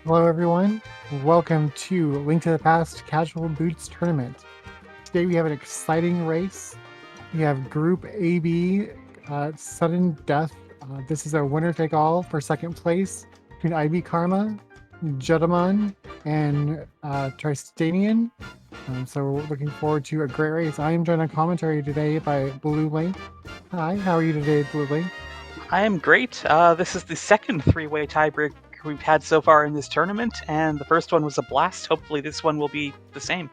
Hello, everyone. Welcome to Link to the Past Casual Boots Tournament. Today we have an exciting race. We have Group AB Sudden Death. This is a winner-take-all for second place between IBKarma, Jeddoman, and Trystanien. So we're looking forward to a great race. I am joined on commentary today by Blue Link. Hi, how are you today, Blue Link? I am great. This is the second three-way tiebreak we've had so far in this tournament, and the first one was a blast. Hopefully this one will be the same.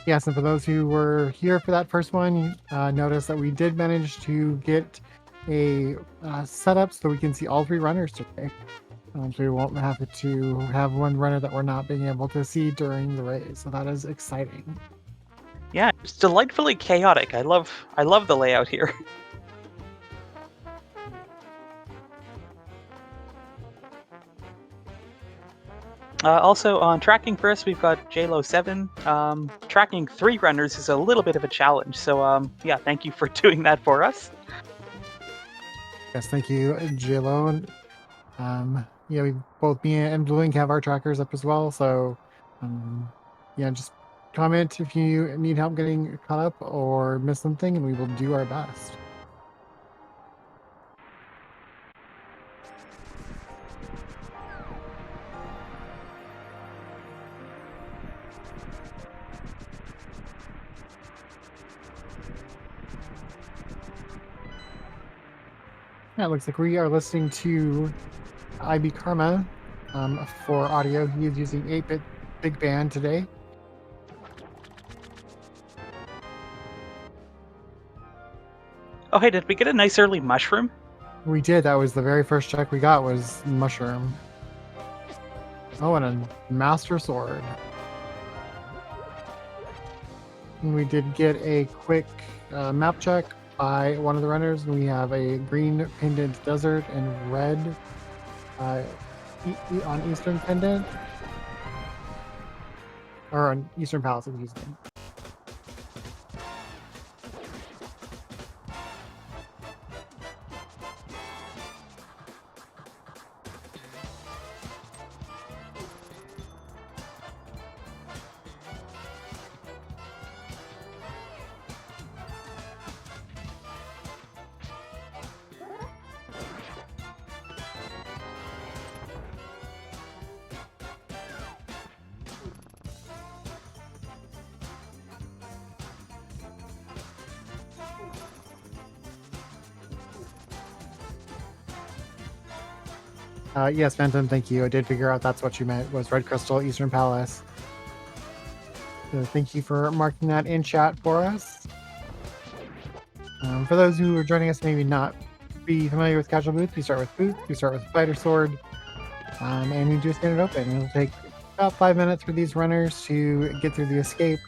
Yes, and for those who were here for that first one, notice that we did manage to get a setup so we can see all three runners today. So we won't have to have one runner that we're not being able to see during the race. So that is exciting. Yeah, it's delightfully chaotic. I love the layout here. Also, on tracking first, we've got JLo7. Tracking three runners is a little bit of a challenge, so yeah, thank you for doing that for us. Yes, thank you, JLo. Yeah, we both me and Blue Link have our trackers up as well. So yeah, just comment if you need help getting caught up or miss something, and we will do our best. Yeah, it looks like we are listening to IBKarma for audio. He is using 8-bit Big Band today. Oh, hey, did we get a nice early mushroom? We did. That was the very first check we got was Mushroom. Oh, and a Master Sword. And we did get a quick map check by one of the runners. We have a green pendant desert and red on Eastern pendant. Or on Eastern Palace, excuse me. Yes, Phantom, thank you. I did figure out that's what you meant was Red Crystal Eastern Palace. So thank you for marking that in chat for us. For those who are joining us, maybe not be familiar with Casual Boots, we start with Boots, we start with Fighter Sword, and we do Standard Open. It'll take about 5 minutes for these runners to get through the escape,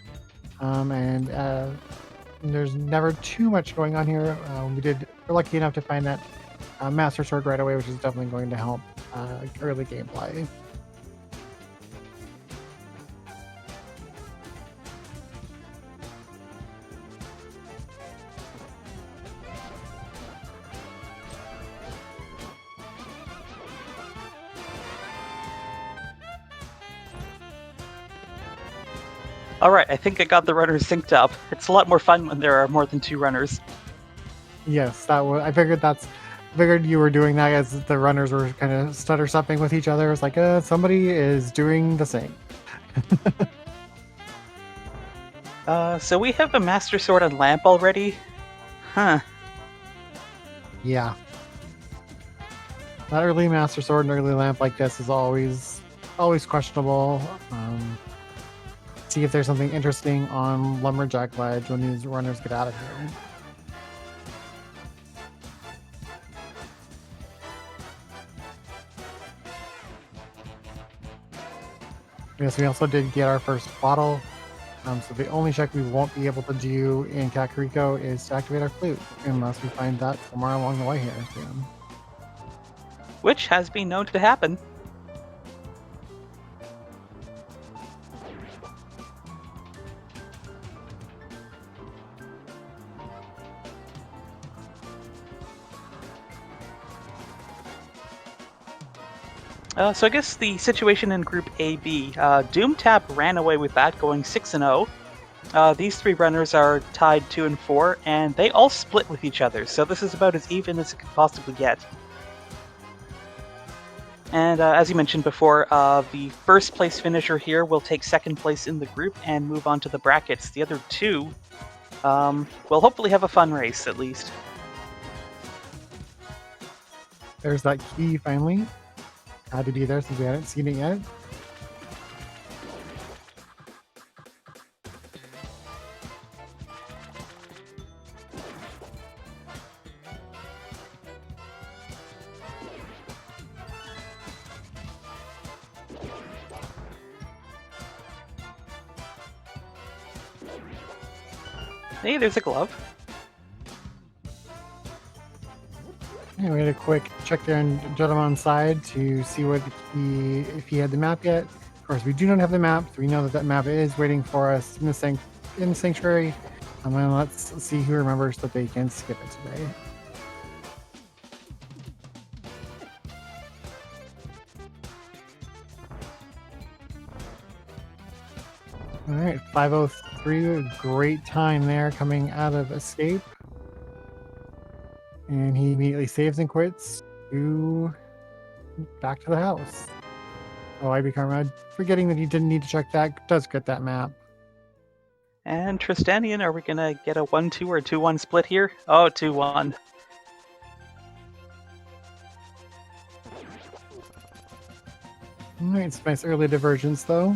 and there's never too much going on here. We're lucky enough to find that Master Sword right away, which is definitely going to help early gameplay. Alright, I think I got the runners synced up. It's a lot more fun when there are more than two runners. Yes, that was. I figured you were doing that as the runners were kind of stutter stepping with each other. It's like, somebody is doing the same. So we have a Master Sword and Lamp already? Huh. Yeah. That early Master Sword and early Lamp like this is always questionable. See if there's something interesting on Lumberjack Ledge when these runners get out of here. Yes, we also did get our first bottle. So the only check we won't be able to do in Kakariko is to activate our flute, unless we find that somewhere along the way here soon. Which has been known to happen. So I guess the situation in Group AB, Doomtap ran away with that, going 6-0. These three runners are tied 2 and 4, and they all split with each other. So this is about as even as it could possibly get. And as you mentioned before, the first place finisher here will take second place in the group and move on to the brackets. The other two will hopefully have a fun race at least. There's that key finally. Had to be there since we hadn't seen it yet. Hey, there's a glove. And we had a quick check there on Jeddoman's side to see if he had the map yet. Of course, we do not have the map, so we know that map is waiting for us in the sanctuary. And let's see who remembers that they can skip it today. All right, 5:03, a great time there coming out of escape. And he immediately saves and quits to back to the house. Oh, IBKarma, forgetting that he didn't need to check that, does get that map. And Trystanien, are we going to get a 1-2 or 2-1 split here? Oh, 2-1. All right, it's nice early divergence though.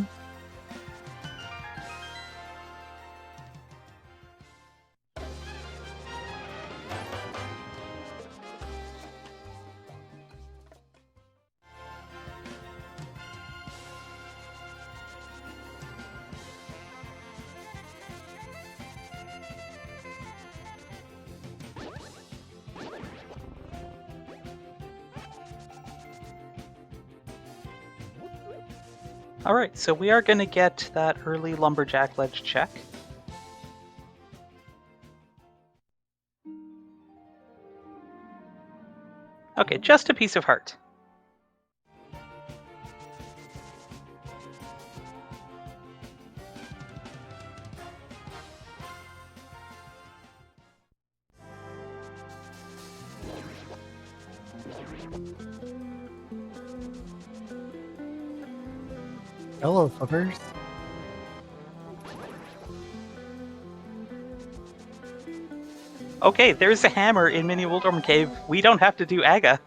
Alright, so we are going to get that early lumberjack ledge check. Okay, just a piece of heart. Hello, flippers. Okay, there's a hammer in Mini Wildorm Cave. We don't have to do Aga.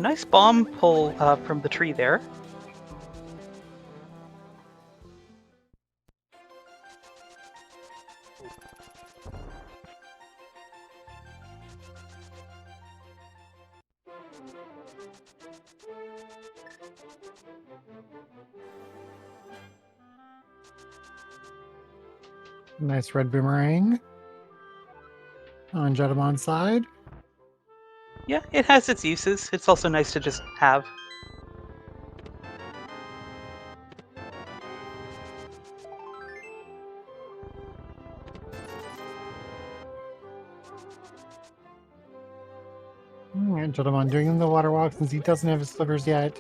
Nice bomb pull from the tree there. Nice red boomerang on Jeddoman's side. Yeah, it has its uses. It's also nice to just have. Alright, Jeddoman doing the water walk since he doesn't have his slippers yet.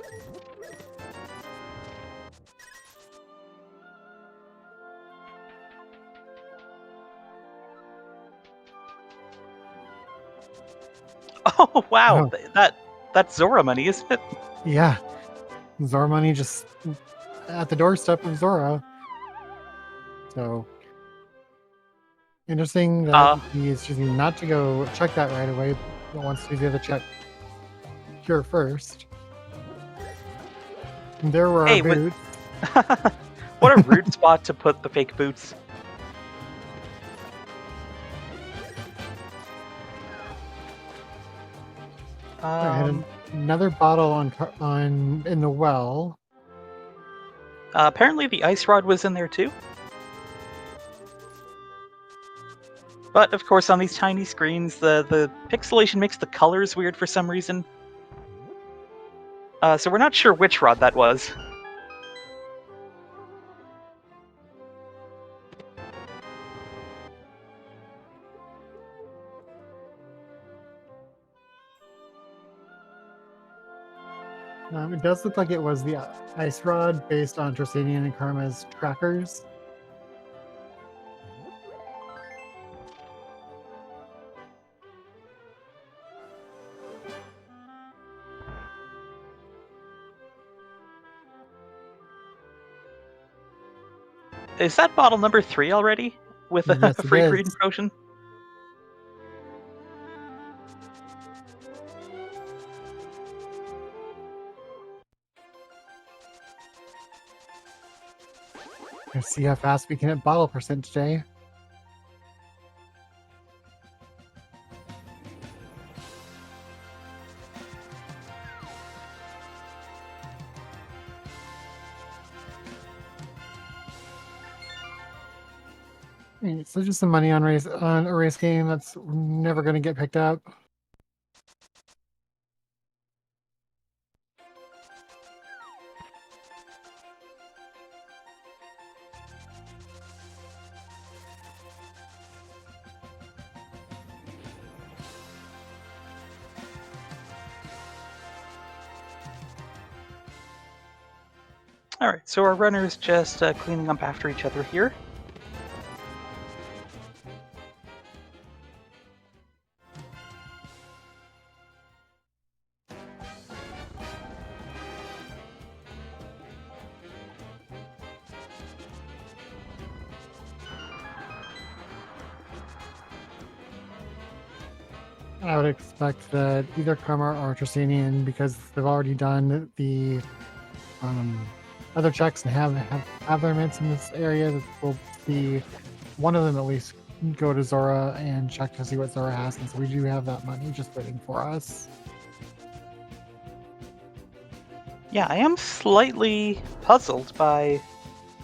Oh wow, Oh. that's Zora money, isn't it? Yeah. Zora money just at the doorstep of Zora. So interesting that he is choosing not to go check that right away, but wants to do the other check here first. And there were our boots. What a rude spot to put the fake boots. I had another bottle in the well. Apparently the ice rod was in there too. But of course, on these tiny screens, the pixelation makes the colors weird for some reason. So we're not sure which rod that was. It does look like it was the ice rod based on Trystanien and Karma's trackers. Is that bottle number 3 already? With a Yes, it free is. green potion? Let's see how fast we can hit bottle percent today. Alright, so just some money on a race game that's never going to get picked up. Alright, so our runner's just cleaning up after each other here. I would expect that either Karma or Trystanien, because they've already done the other checks and have their mints in this area, that we'll see one of them at least go to Zora and check to see what Zora has, and so we do have that money just waiting for us. Yeah, I am slightly puzzled by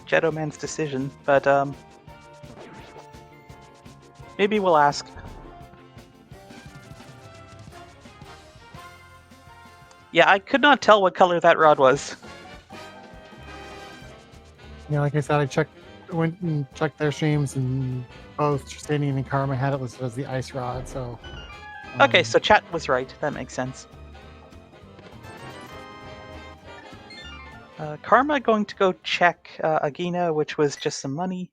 Jeddoman's decision, but maybe we'll ask. Yeah, I could not tell what color that rod was. Yeah, like I said, went and checked their streams, and both Trystanien and Karma had it listed as the ice rod. So, Okay, so chat was right. That makes sense. Karma going to go check Agina, which was just some money.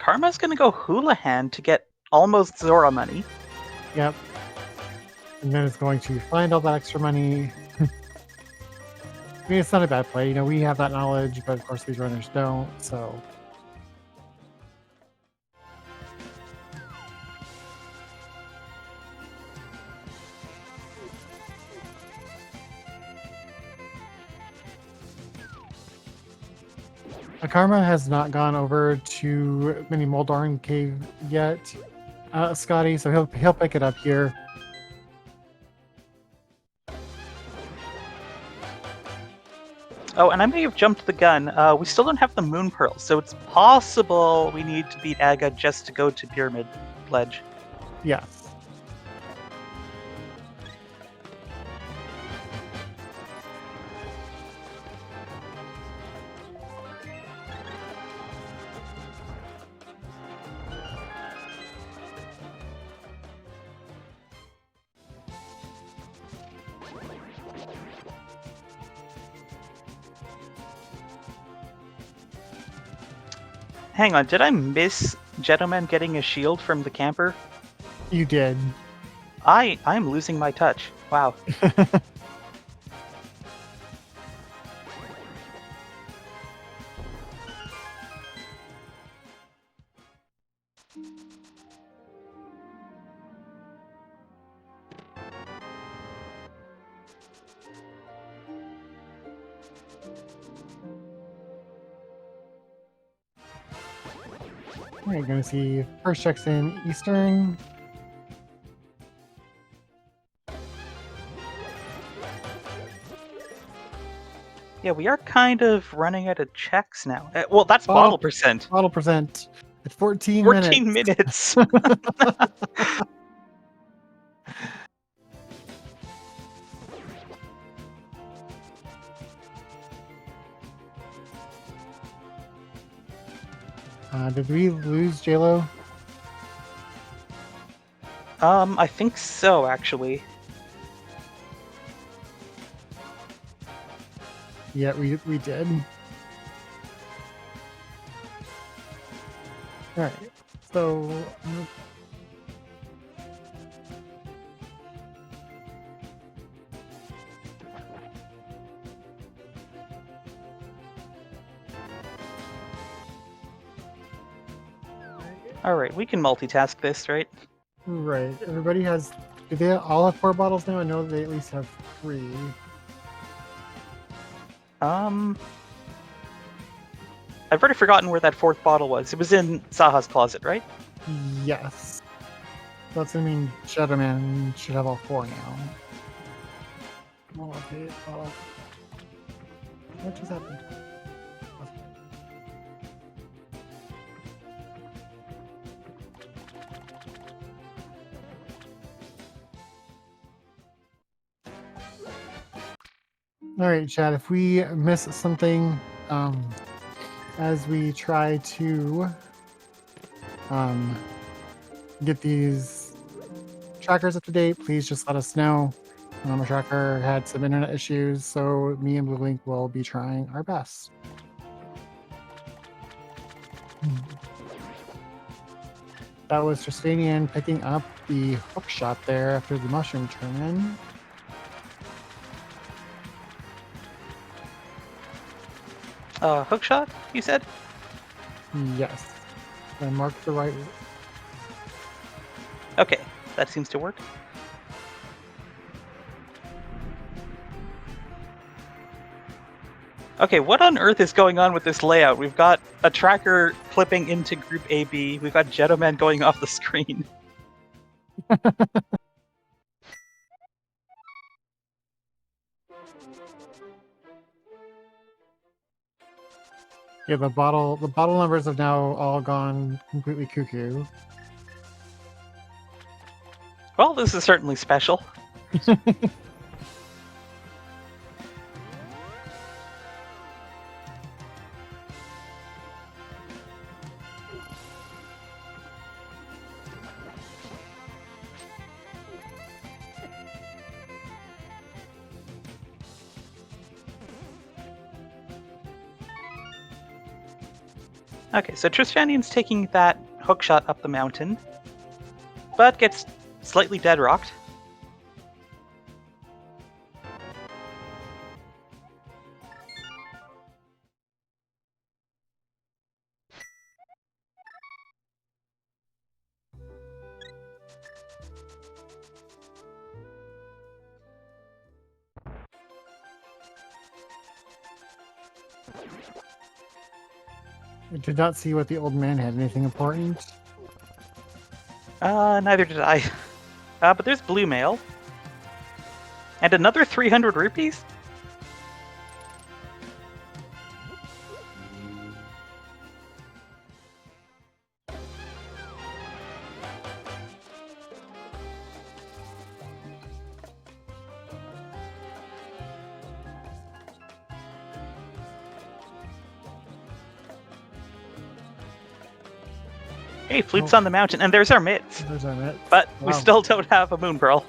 Karma's gonna go Houlihan to get almost Zora money. yep. And then it's going to find all that extra money. I mean, it's not a bad play. You know, we have that knowledge, but of course these runners don't. So, Karma has not gone over to Mini Moldorn Cave yet, Scotty. So he'll pick it up here. Oh, and I may have jumped the gun. We still don't have the Moon Pearl, so it's possible we need to beat Aga just to go to Pyramid Ledge. Yes. Hang on, did I miss Jeddoman getting a shield from the camper? You did. I'm losing my touch. Wow. Alright, gonna see first checks in Eastern. Yeah, we are kind of running out of checks now. Well, that's Bottle- bottle percent. Bottle percent at 14 14 minutes. minutes. Did we lose JLo? I think so, actually. Yeah, we did. Alright, so... Alright, we can multitask this, right? Right, everybody has... Do they all have 4 bottles now? I know they at least have 3. I've already forgotten where that 4th bottle was. It was in Saha's closet, right? Yes. That's gonna mean Jeddoman should have all 4 now. What just happened? Alright, Chad, if we miss something as we try to get these trackers up to date, please just let us know. Our tracker had some internet issues, so me and Blue Link will be trying our best. That was Trystanien picking up the hook shot there after the mushroom turn-in. Hook shot, you said? Yes. I marked the right... Okay, that seems to work. Okay, what on earth is going on with this layout? We've got a tracker clipping into Group AB. We've got Jeddoman going off the screen. Yeah, the bottle numbers have now all gone completely cuckoo. Well, this is certainly special. Okay, so Tristanien's taking that hook shot up the mountain, but gets slightly dead rocked. I did not see what the old man had. Anything important? Neither did I. But there's blue mail. And another 300 rupees? Hey, Flute's on the mountain, and there's our mitts. There's our mitt. But Wow. we still don't have a moon pearl.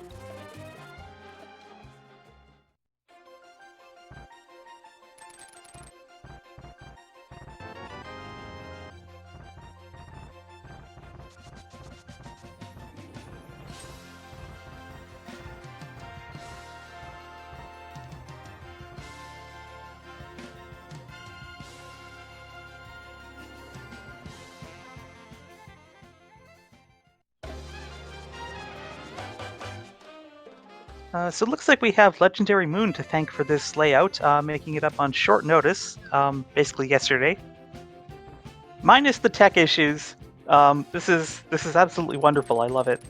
So it looks like we have Legendary Moon to thank for this layout, making it up on short notice, basically yesterday. Minus the tech issues, This is absolutely wonderful. I love it.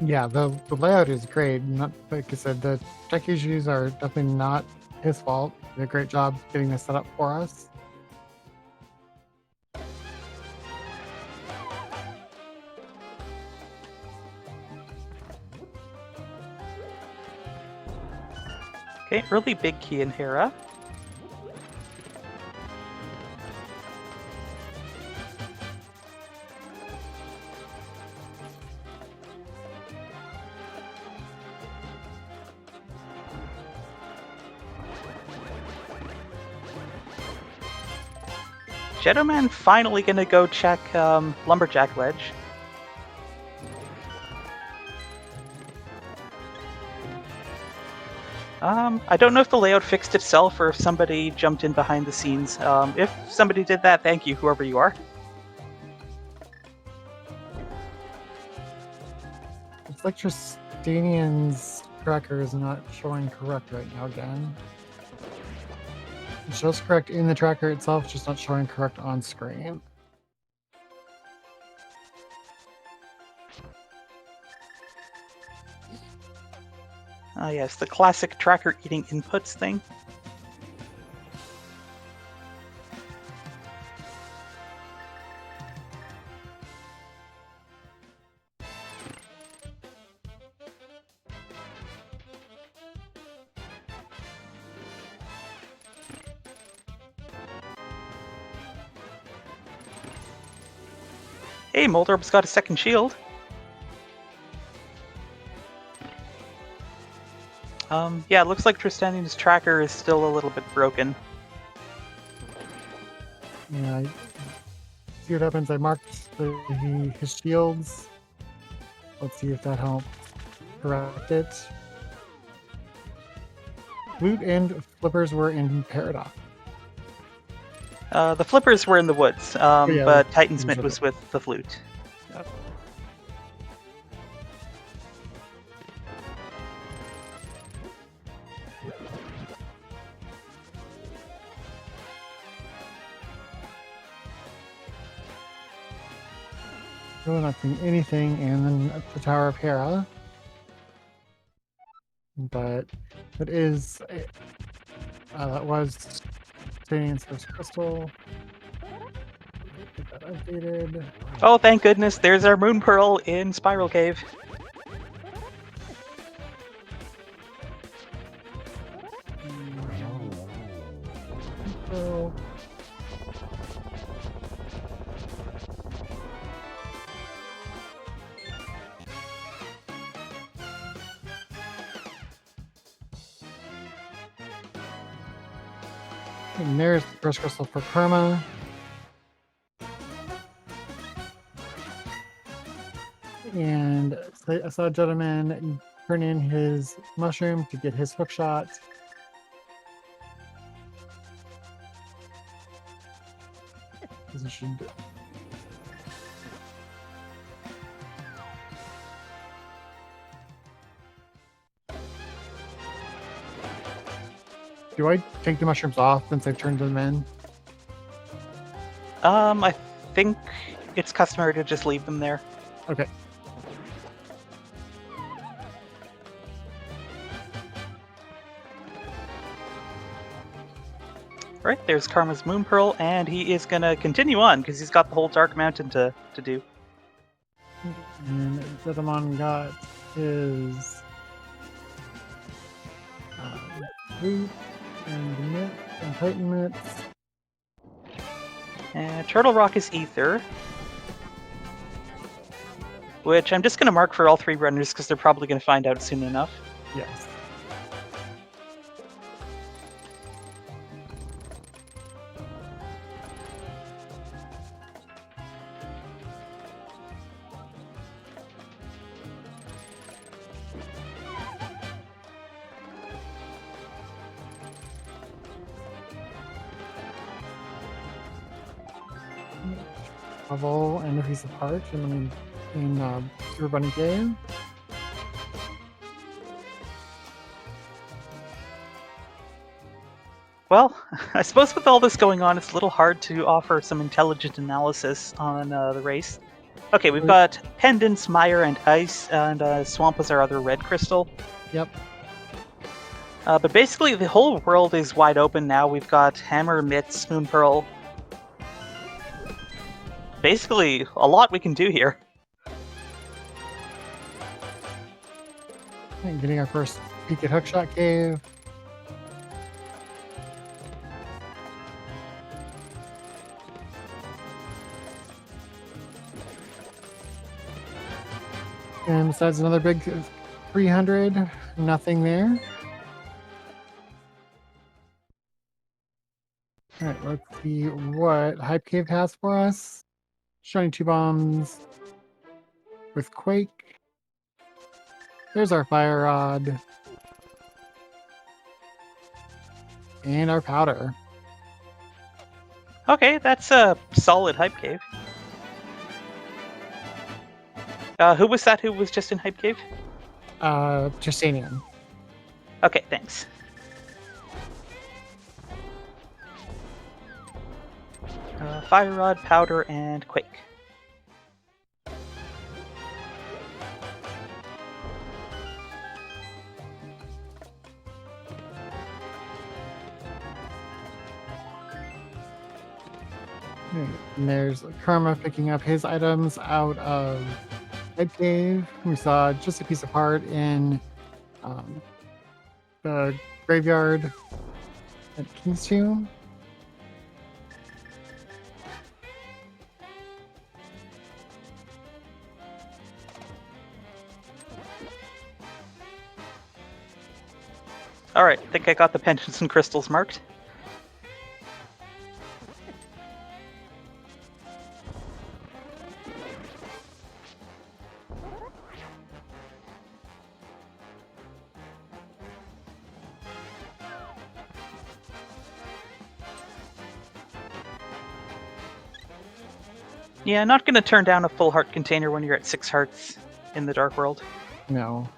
Yeah, the layout is great. Not like I said, the tech issues are definitely not his fault. He did a great job getting this set up for us. Okay, early big key in Hera. Jeddoman finally gonna go check Lumberjack Ledge. I don't know if the layout fixed itself or if somebody jumped in behind the scenes. If somebody did that, thank you, whoever you are. It's like Trystanien's tracker is not showing correct right now again. It shows correct in the tracker itself, just not showing correct on screen. Ah, yes, the classic tracker eating inputs thing. Hey, Moldorp's got a second shield. Yeah, it looks like Trystanien's tracker is still a little bit broken. Yeah, see what happens. I marked his shields. Let's see if that helps correct it. Flute and flippers were in Paradox. The flippers were in the woods, yeah, but Titan's Mitt was with the flute. Yep. Really not seeing anything, and then at the Tower of Hera. But it is that was Trystannien's first crystal. Get that updated. Oh, thank goodness, there's our Moon Pearl in Spiral Cave. So, and there's the first crystal for Karma. And I saw a gentleman turn in his mushroom to get his hook shot. Positioned. Do I take the mushrooms off since I've turned them in? I think it's customary to just leave them there. Okay. Right, there's Karma's Moon Pearl, and he is gonna continue on because he's got the whole Dark Mountain to do. And Jeddoman got his boot and mitt and Titan mitts. And Turtle Rock is Ether, which I'm just gonna mark for all three runners because they're probably gonna find out soon enough. Yes. Level and a piece of heart in Super Bunny game. Well, I suppose with all this going on, it's a little hard to offer some intelligent analysis on the race. Okay, we've got Pendants, Mire, and Ice, and Swamp is our other red crystal. Yep. But basically, the whole world is wide open now. We've got Hammer, Mitts, Moon Pearl. Basically, a lot we can do here. And getting our first peek at Hookshot Cave. And besides another big 300, nothing there. All right, let's see what Hype Cave has for us. Shiny 2 bombs with Quake. There's our Fire Rod. And our Powder. Okay, that's a solid Hype Cave. Who was that who was just in Hype Cave? Trystanien. Okay, thanks. Fire Rod, Powder, and Quake. And there's Karma picking up his items out of Hype Cave. We saw just a piece of heart in the graveyard at King's Tomb. Alright, I think I got the pendants and crystals marked. Yeah, not gonna turn down a full heart container when you're at 6 hearts in the Dark World. No.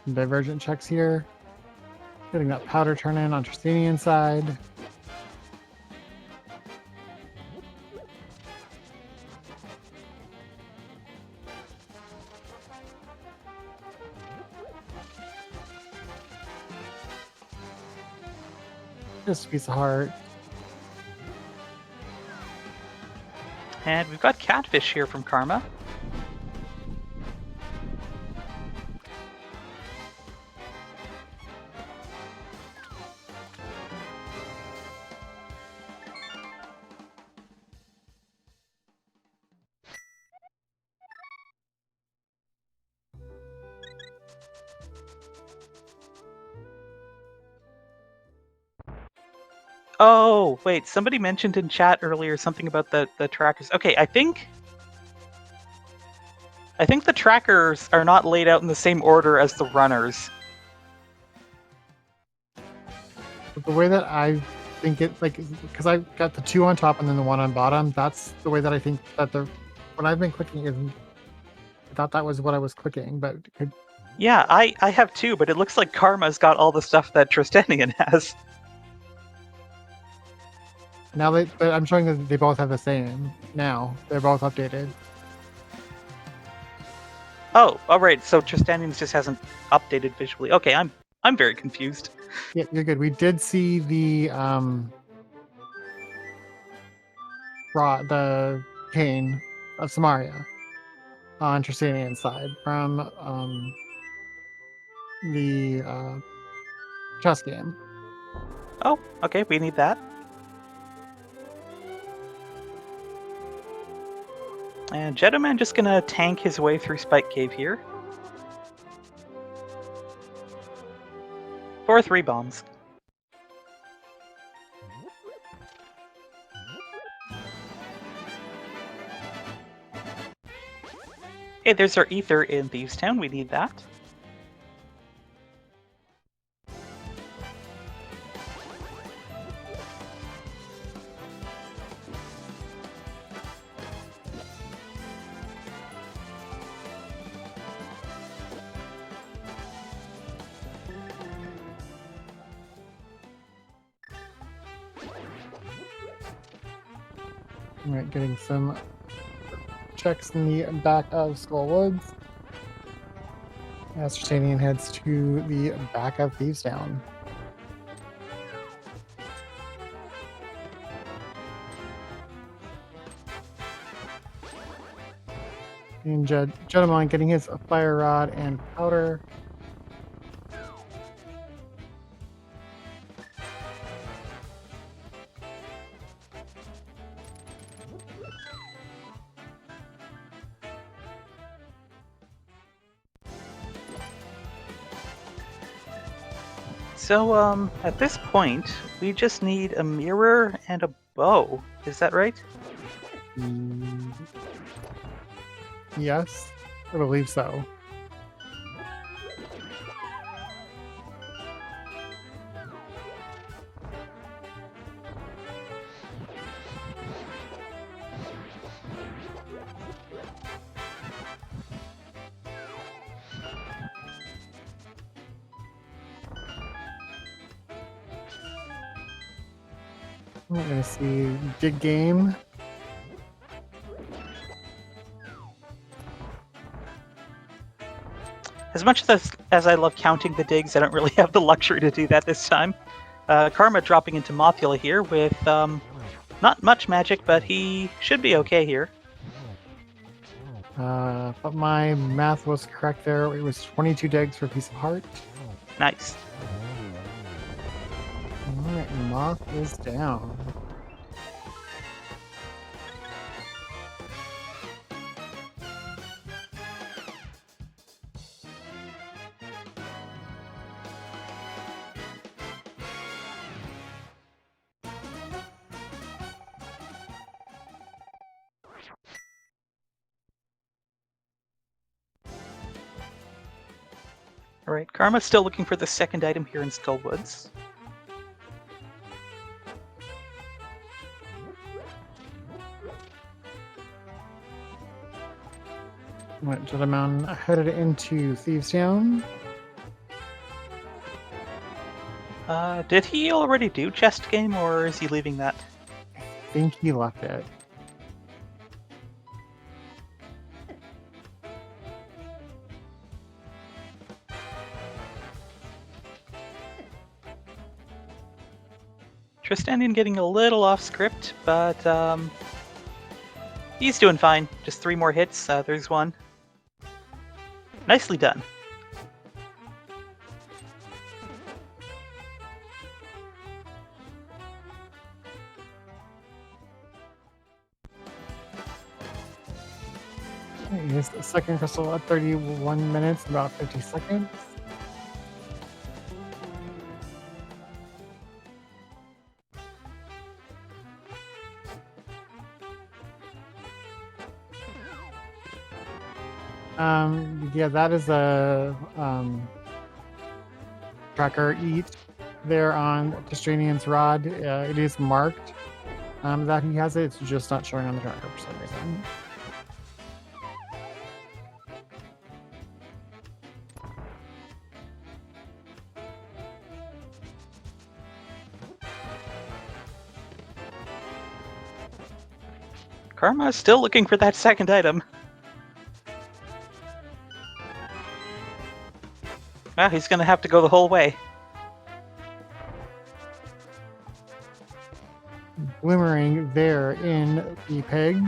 Some divergent checks here. Getting that powder turn in on Trystanien side. Just a piece of heart. And we've got Catfish here from Karma. Oh, wait, somebody mentioned in chat earlier something about the trackers. Okay, I think the trackers are not laid out in the same order as the runners. But the way that I think it, like, because I got the 2 on top and then the 1 on bottom, that's the way that I think that when I've been clicking is, I thought that was what I was clicking, but it could. Yeah, I have 2, but it looks like Karma's got all the stuff that Trystanien has. Now but I'm showing that they both have the same. Now they're both updated. Oh, alright, so Trystanien just hasn't updated visually. Okay, I'm very confused. Yeah, you're good. We did see the cane of Samaria on Trystanien's side from the chess game. Oh, okay, we need that. And Jeddoman just gonna tank his way through Spike Cave here. For 3 bombs. Hey, there's our ether in Thieves Town, we need that. All right, getting some checks in the back of Skull Woods. As Trystanien heads to the back of Thieves Town. And Jeddoman getting his fire rod and powder. So, at this point, we just need a mirror and a bow. Is that right? Yes, I believe so. We're gonna see dig game. As much as I love counting the digs, I don't really have the luxury to do that this time. Karma dropping into Mothula here with not much magic, but he should be okay here. But my math was correct there. It was 22 digs for a piece of heart. Nice. Alright, Moth is down. Alright, Karma's still looking for the second item here in Skullwoods. Went to the mountain, headed into Thieves Town. Did he already do chest game, or is he leaving that? I think he left it. Trystanien getting a little off script, but he's doing fine. Just 3 more hits. There's one. Nicely done. Here's the second crystal at 31 minutes, about 50 seconds. Yeah, that is a tracker eat there on Trystannien's rod. It is marked that he has it. It's just not showing on the tracker for some reason. Karma is still looking for that second item. Well, he's gonna have to go the whole way. Glimmering there in the pig.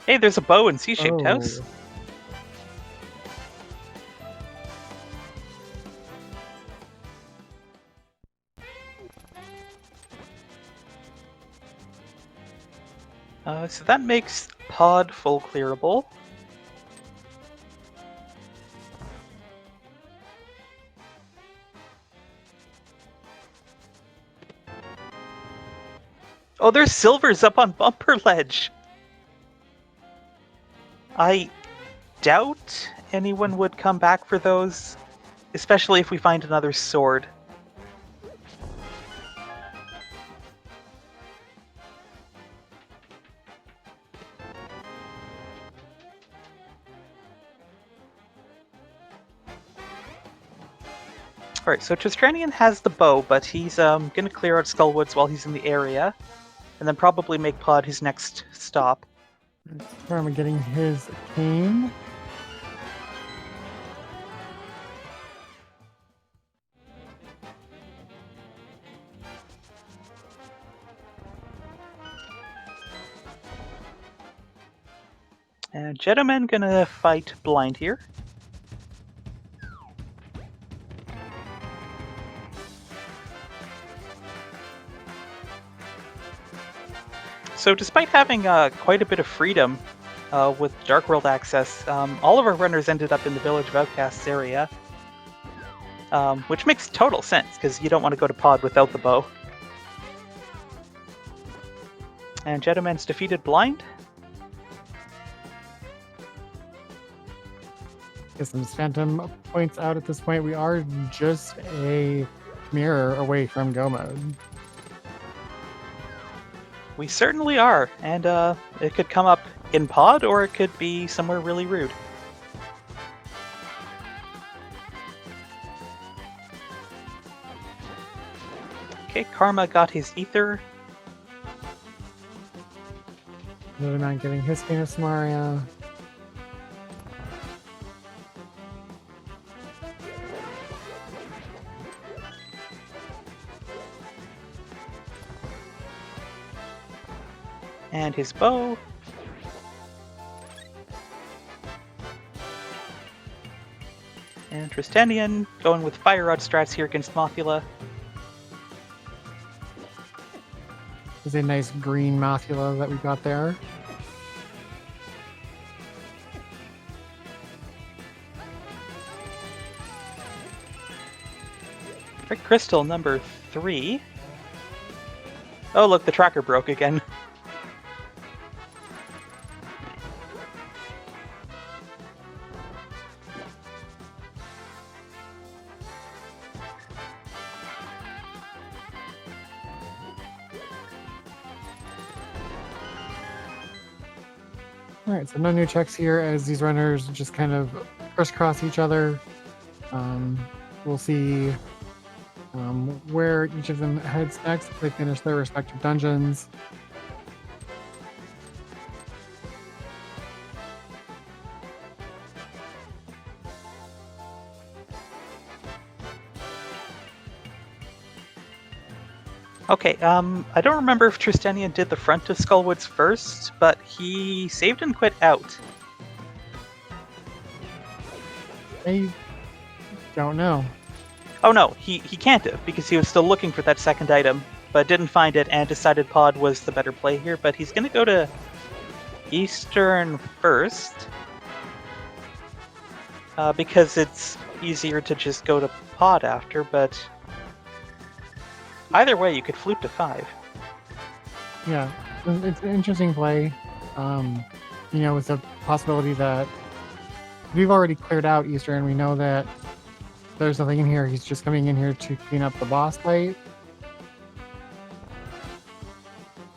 Hey, there's a bow in C-shaped house. So that makes pod full clearable. Oh, there's silvers up on Bumper Ledge. I doubt anyone would come back for those, especially if we find another sword. Alright, so Trystanien has the bow, but he's going to clear out Skullwoods while he's in the area, and then probably make Pod his next stop. Karma getting his cane. And Jeddoman gonna fight blind here. So despite having quite a bit of freedom with Dark World access, all of our runners ended up in the Village of Outcasts area, which makes total sense, because you don't want to go to Pod without the bow. And Jeddoman's defeated blind. Yes, and as Phantom points out at this point, we are just a mirror away from go mode. We certainly are, and it could come up in Pod, or it could be somewhere really rude. Okay, Karma got his Ether. Jeddoman getting his cane of Samaria. And his bow. And Trystanien going with Fire Rod strats here against Mothula. Is a nice green Mothula that we got there. Brick Crystal number 3. Oh look, the tracker broke again. Alright, so no new checks here as these runners just kind of crisscross each other. We'll see where each of them heads next if they finish their respective dungeons. Okay, I don't remember if Trystanien did the front of Skullwoods first, but he saved and quit out. I don't know. Oh no, he can't have, because he was still looking for that second item, but didn't find it and decided Pod was the better play here, but he's gonna go to Eastern first, because it's easier to just go to Pod after, but either way, you could flute to 5. Yeah, it's an interesting play. You know, with the possibility that we've already cleared out Eastern. We know that there's nothing in here. He's just coming in here to clean up the boss fight.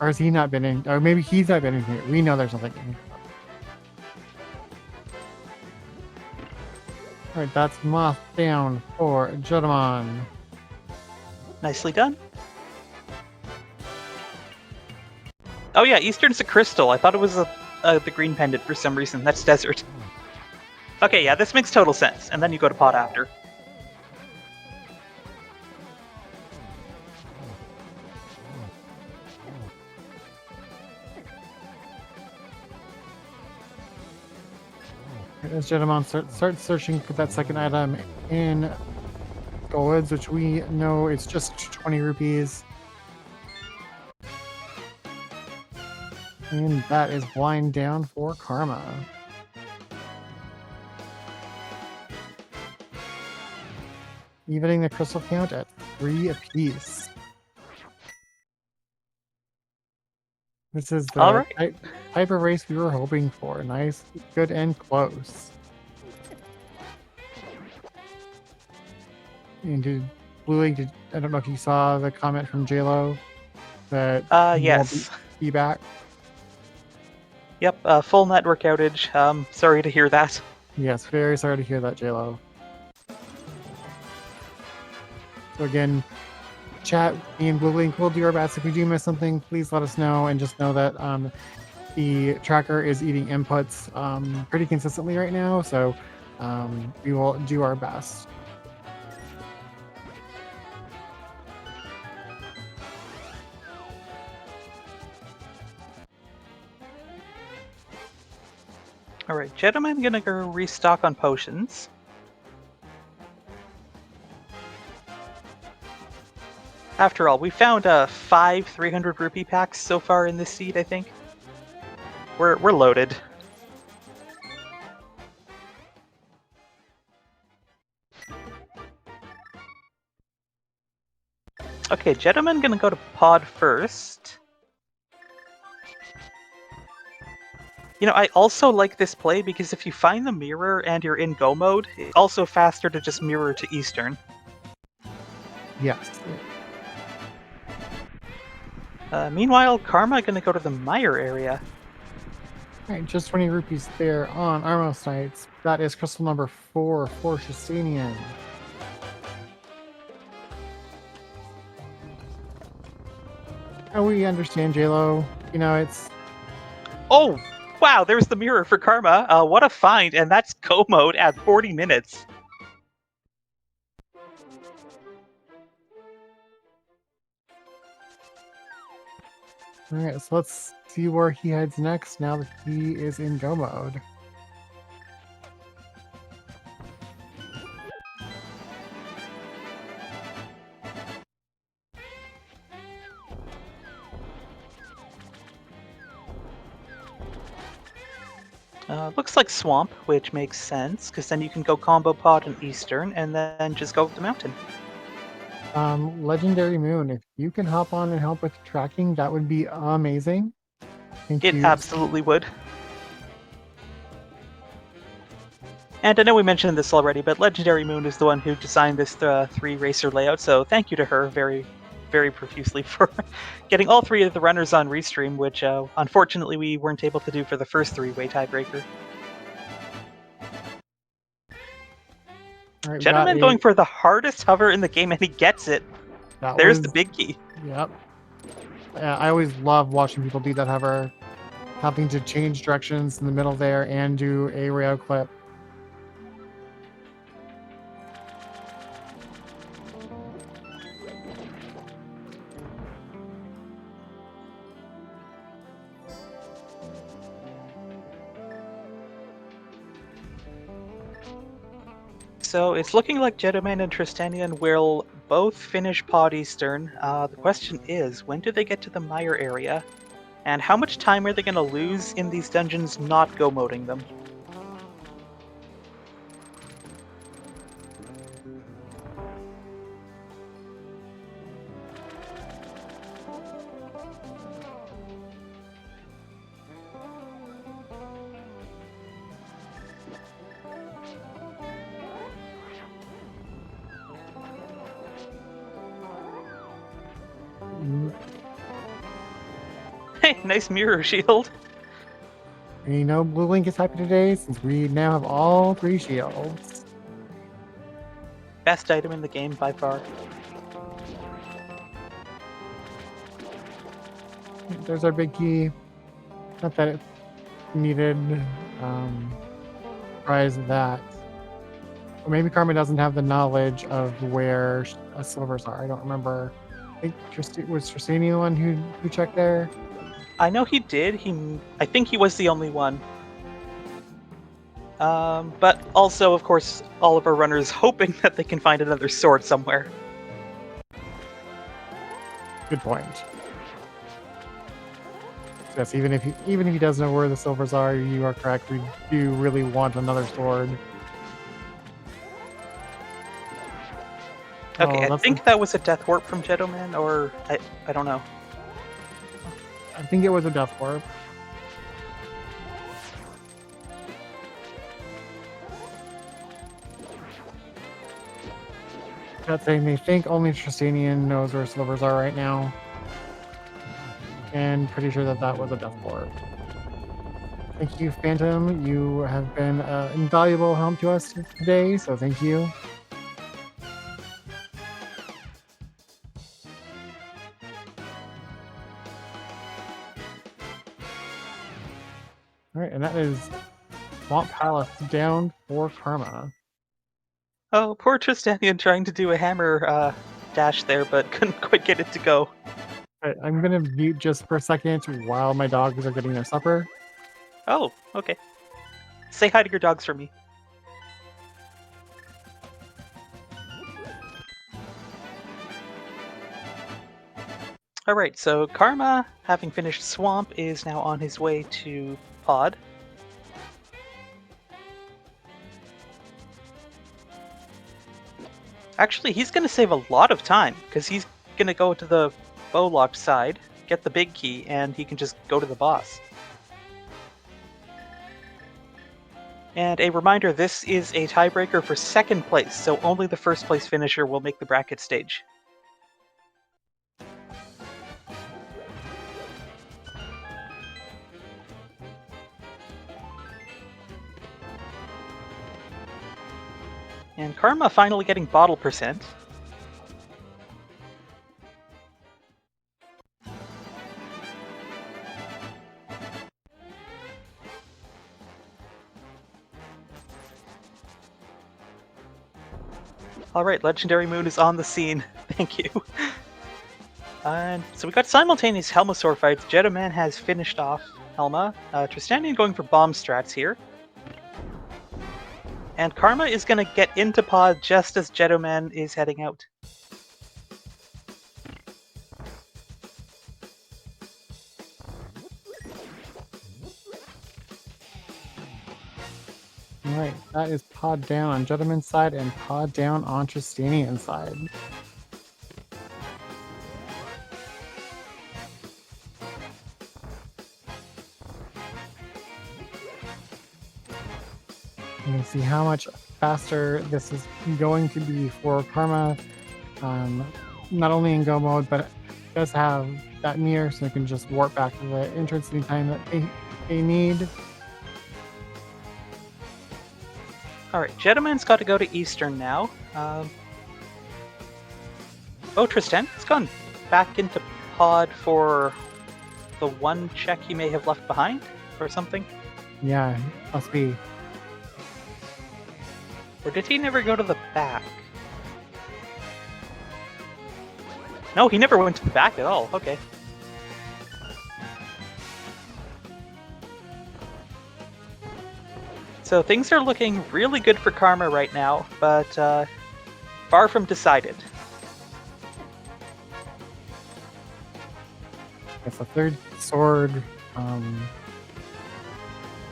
Or has he not been in? Or maybe he's not been in here. We know there's nothing in here. Alright, that's Moth down for Jeddoman. Nicely done. Oh yeah, Eastern's a crystal. I thought it was the green pendant for some reason. That's desert. Okay, yeah, this makes total sense. And then you go to Pod after. As Jeddoman starts searching for that second item in Skullwoods, which we know is just 20 rupees. And that is blind down for Karma. Evening the crystal count at 3 apiece. This is the Alright. type of race we were hoping for. Nice, good, and close. And Blue Link, I don't know if you saw the comment from JLo that yes. Be back. Yep, full network outage. Sorry to hear that. Yes, very sorry to hear that, JLo. So again, chat, me and Blue Link will do our best. If we do miss something, please let us know, and just know that the tracker is eating inputs pretty consistently right now, so we will do our best. All right, Jeddoman gonna go restock on potions. After all, we found 5 300 rupee packs so far in this seed, I think. We're loaded. Okay, Jeddoman gonna go to pod first. You know, I also like this play because if you find the mirror and you're in go mode, it's also faster to just mirror to Eastern. Yes. Meanwhile, Karma gonna go to the Mire area. All right, just 20 rupees there on Armos Knights. That is crystal number 4 for Trystanien. And we understand, JLo. You know, it's... Oh, wow, there's the mirror for Karma. What a find, and that's go mode at 40 minutes. All right, so let's see where he heads next now that he is in go mode. Looks like Swamp, which makes sense, because then you can go combo pod and Eastern, and then just go up the mountain. Legendary Moon, if you can hop on and help with tracking, that would be amazing. Thank It you. absolutely would. And I know we mentioned this already, but Legendary Moon is the one who designed this 3-racer layout, so thank you to her very, very profusely for getting all 3 of the runners on Restream, which unfortunately we weren't able to do for the first 3-way tiebreaker. All right, Jeddoman going for the hardest hover in the game, and he gets it. There's the big key. Yep. I always love watching people do that hover, having to change directions in the middle there and do a rail clip. So it's looking like Jeddoman and Trystanien will both finish pod Eastern. The question is, when do they get to the Mire area? And how much time are they going to lose in these dungeons not go moding them? Hey, nice mirror shield. And you know, Blue Link is happy today since we now have all 3 shields. Best item in the game by far. There's our big key. Not that it's needed. Surprise that. Or maybe Karma doesn't have the knowledge of where silvers are. I don't remember. I think was Trystanien the one who checked there? I know he did. I think he was the only one. But also, of course, all of our runners hoping that they can find another sword somewhere. Good point. Yes, even if he doesn't know where the silvers are, you are correct. We do really want another sword. Okay, I think that was a death warp from Jeddoman, or I don't know. I think it was a death warp. That saying they think only Trystanien knows where silvers are right now. And pretty sure that was a death warp. Thank you, Phantom. You have been invaluable help to us today, so thank you. and that is Swamp Palace down for Karma. Oh, poor Tristanian trying to do a hammer dash there, but couldn't quite get it to go. I'm gonna mute just for a second while my dogs are getting their supper. Oh, okay. Say hi to your dogs for me. Alright, so Karma, having finished Swamp, is now on his way to Pod. Actually, he's going to save a lot of time, because he's going to go to the bow-locked side, get the big key, and he can just go to the boss. And a reminder, this is a tiebreaker for second place, so only the first place finisher will make the bracket stage. And Karma finally getting bottle percent. Alright, Legendary Moon is on the scene. Thank you. And so we got simultaneous Helmasaur fights. Jeddoman has finished off Helma. Trystanien going for bomb strats here. And Karma is going to get into Pod just as Jeddoman is heading out. Alright, that is Pod down on Jeddoman's side and Pod down on Trystanien's side. You can see how much faster this is going to be for Karma, not only in go mode, but it does have that mirror, so they can just warp back to the entrance anytime that they need. Alright, Jeddoman's got to go to Eastern now. Tristan has gone back into Pod for the one check he may have left behind, or something. Yeah, must be. Or did he never go to the back? No, he never went to the back at all. Okay. So things are looking really good for Karma right now, but far from decided. It's a third sword. The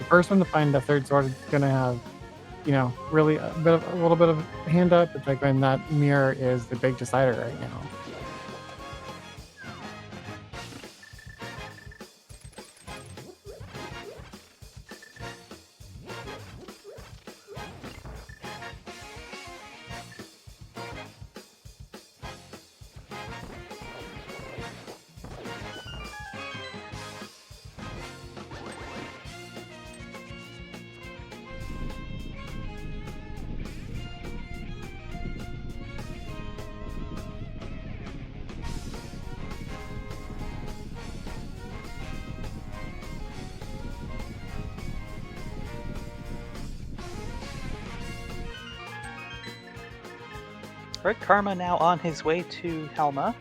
first one to find the third sword is gonna have, really a little bit of hand up. It's like when that mirror is the big decider right now. Alright, Karma now on his way to Helma.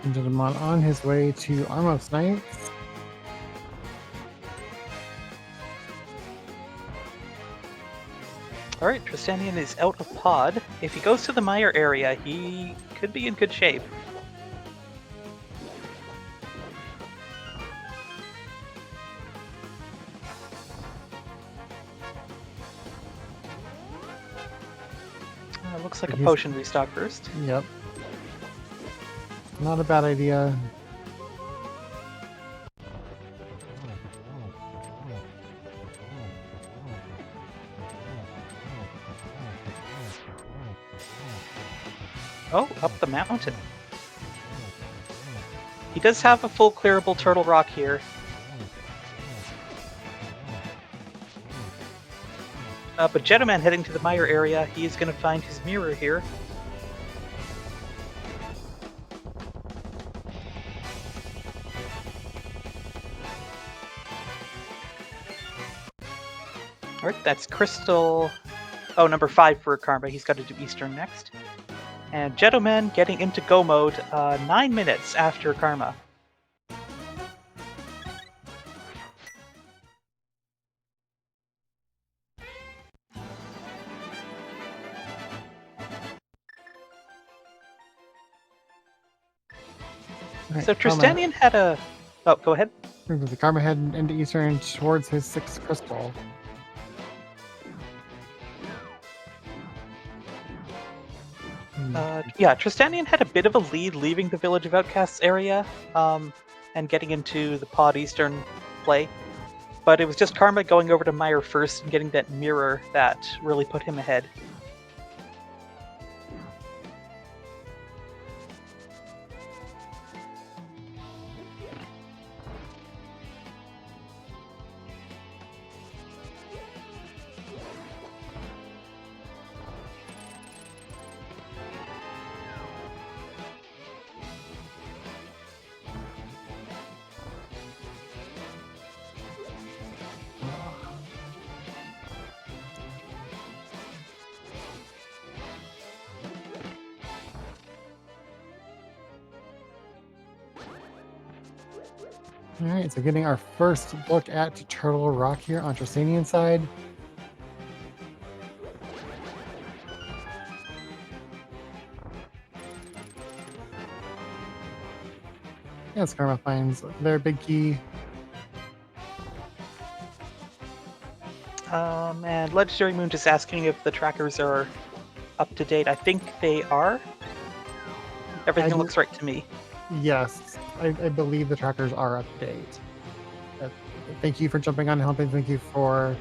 Jeddoman on his way to Armos Knights. Alright, Trystanian is out of Pod. If he goes to the Mire area, he could be in good shape. Looks like a potion restock first. Yep. Not a bad idea. Oh, up the mountain. He does have a full clearable Turtle Rock here. But Jeddoman heading to the Mire area, he is going to find his mirror here. All right, that's Crystal. Oh, number 5 for Karma. He's got to do Eastern next. And Jeddoman getting into go mode 9 minutes after Karma. Right, So Trystanien had a... Oh, go ahead. The Karma heading into Eastern towards his 6th crystal. Yeah, Trystanien had a bit of a lead leaving the Village of Outcasts area and getting into the Pod Eastern play. But it was just Karma going over to Meyer first and getting that mirror that really put him ahead. All right, so getting our first look at Turtle Rock here on Trystanien side. Yes, Karma finds their big key. And Legendary Moon just asking if the trackers are up to date. I think they are. Everything looks right to me. Yes, I believe the trackers are up to date. Thank you for jumping on and helping. Thank you for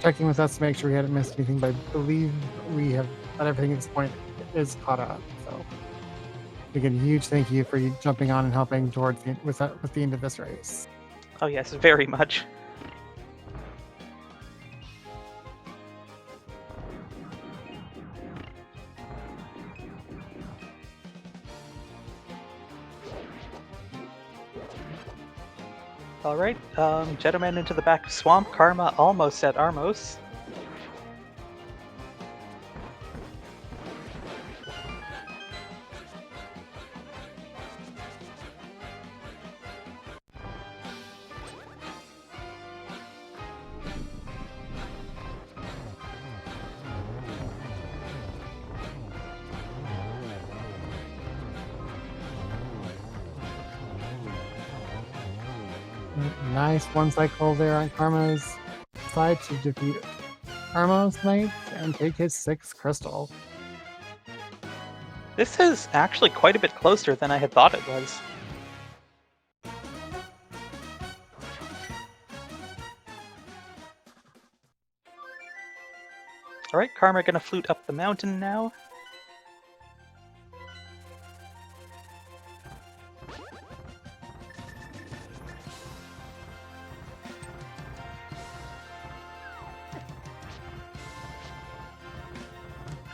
checking with us to make sure we hadn't missed anything. But I believe we have got everything at this point is caught up. So again, huge thank you for you jumping on and helping towards with the end of this race. Oh yes, very much. Alright, Jeddoman into the back of Swamp, Karma almost at Armos. Nice one cycle there on Karma's side to defeat Armos Knights and take his 6th crystal. This is actually quite a bit closer than I had thought it was. Alright, Karma gonna flute up the mountain now.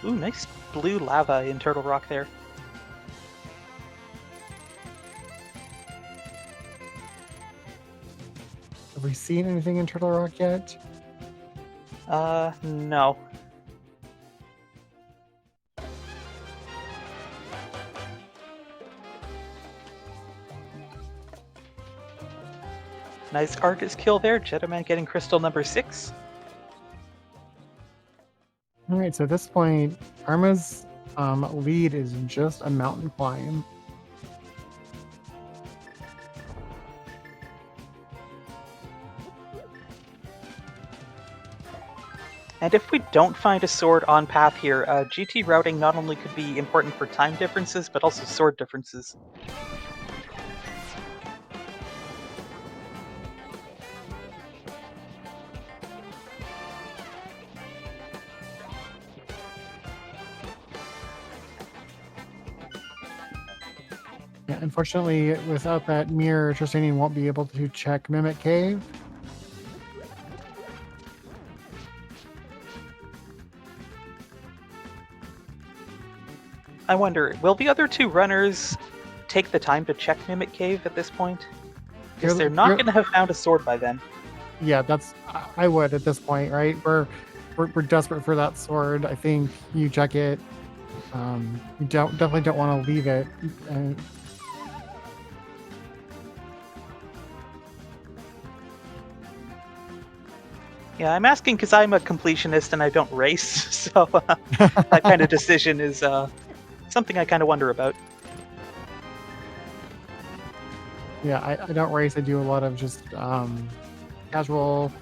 Ooh, nice blue lava in Turtle Rock there. Have we seen anything in Turtle Rock yet? No. Nice Argus kill there, Jeddoman getting crystal number 6. All right, so at this point, Karma's lead is just a mountain climb. And if we don't find a sword on path here, GT routing not only could be important for time differences, but also sword differences. Yeah, unfortunately, without that mirror, Trystanien won't be able to check Mimic Cave. I wonder, will the other 2 runners take the time to check Mimic Cave at this point? Because they're not going to have found a sword by then. Yeah, I would at this point, right? We're desperate for that sword. I think you check it. You definitely don't want to leave it. And Yeah, I'm asking because I'm a completionist and I don't race, so that kind of decision is something I kind of wonder about. yeah, I don't race. I do a lot of just casual.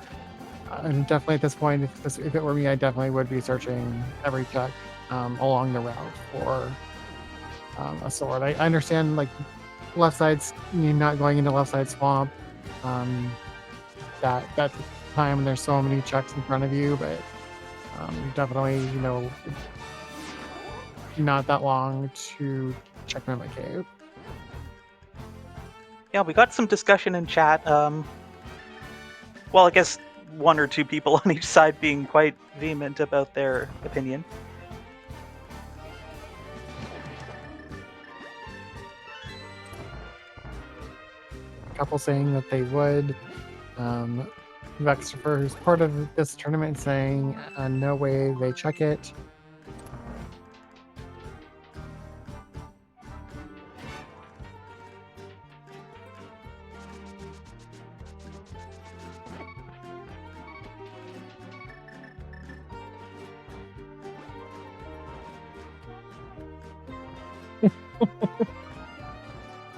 And definitely at this point, if it were me, I definitely would be searching every check along the route for a sword. I understand like left side's you're not going into left side swamp. Um, that's the time there's so many checks in front of you, but definitely not that long to check Mimic Cave. Yeah, we got some discussion in chat. Well, I guess one or two people on each side being quite vehement about their opinion. A couple saying that they would. Vexter, who's part of this tournament, saying no way they check it.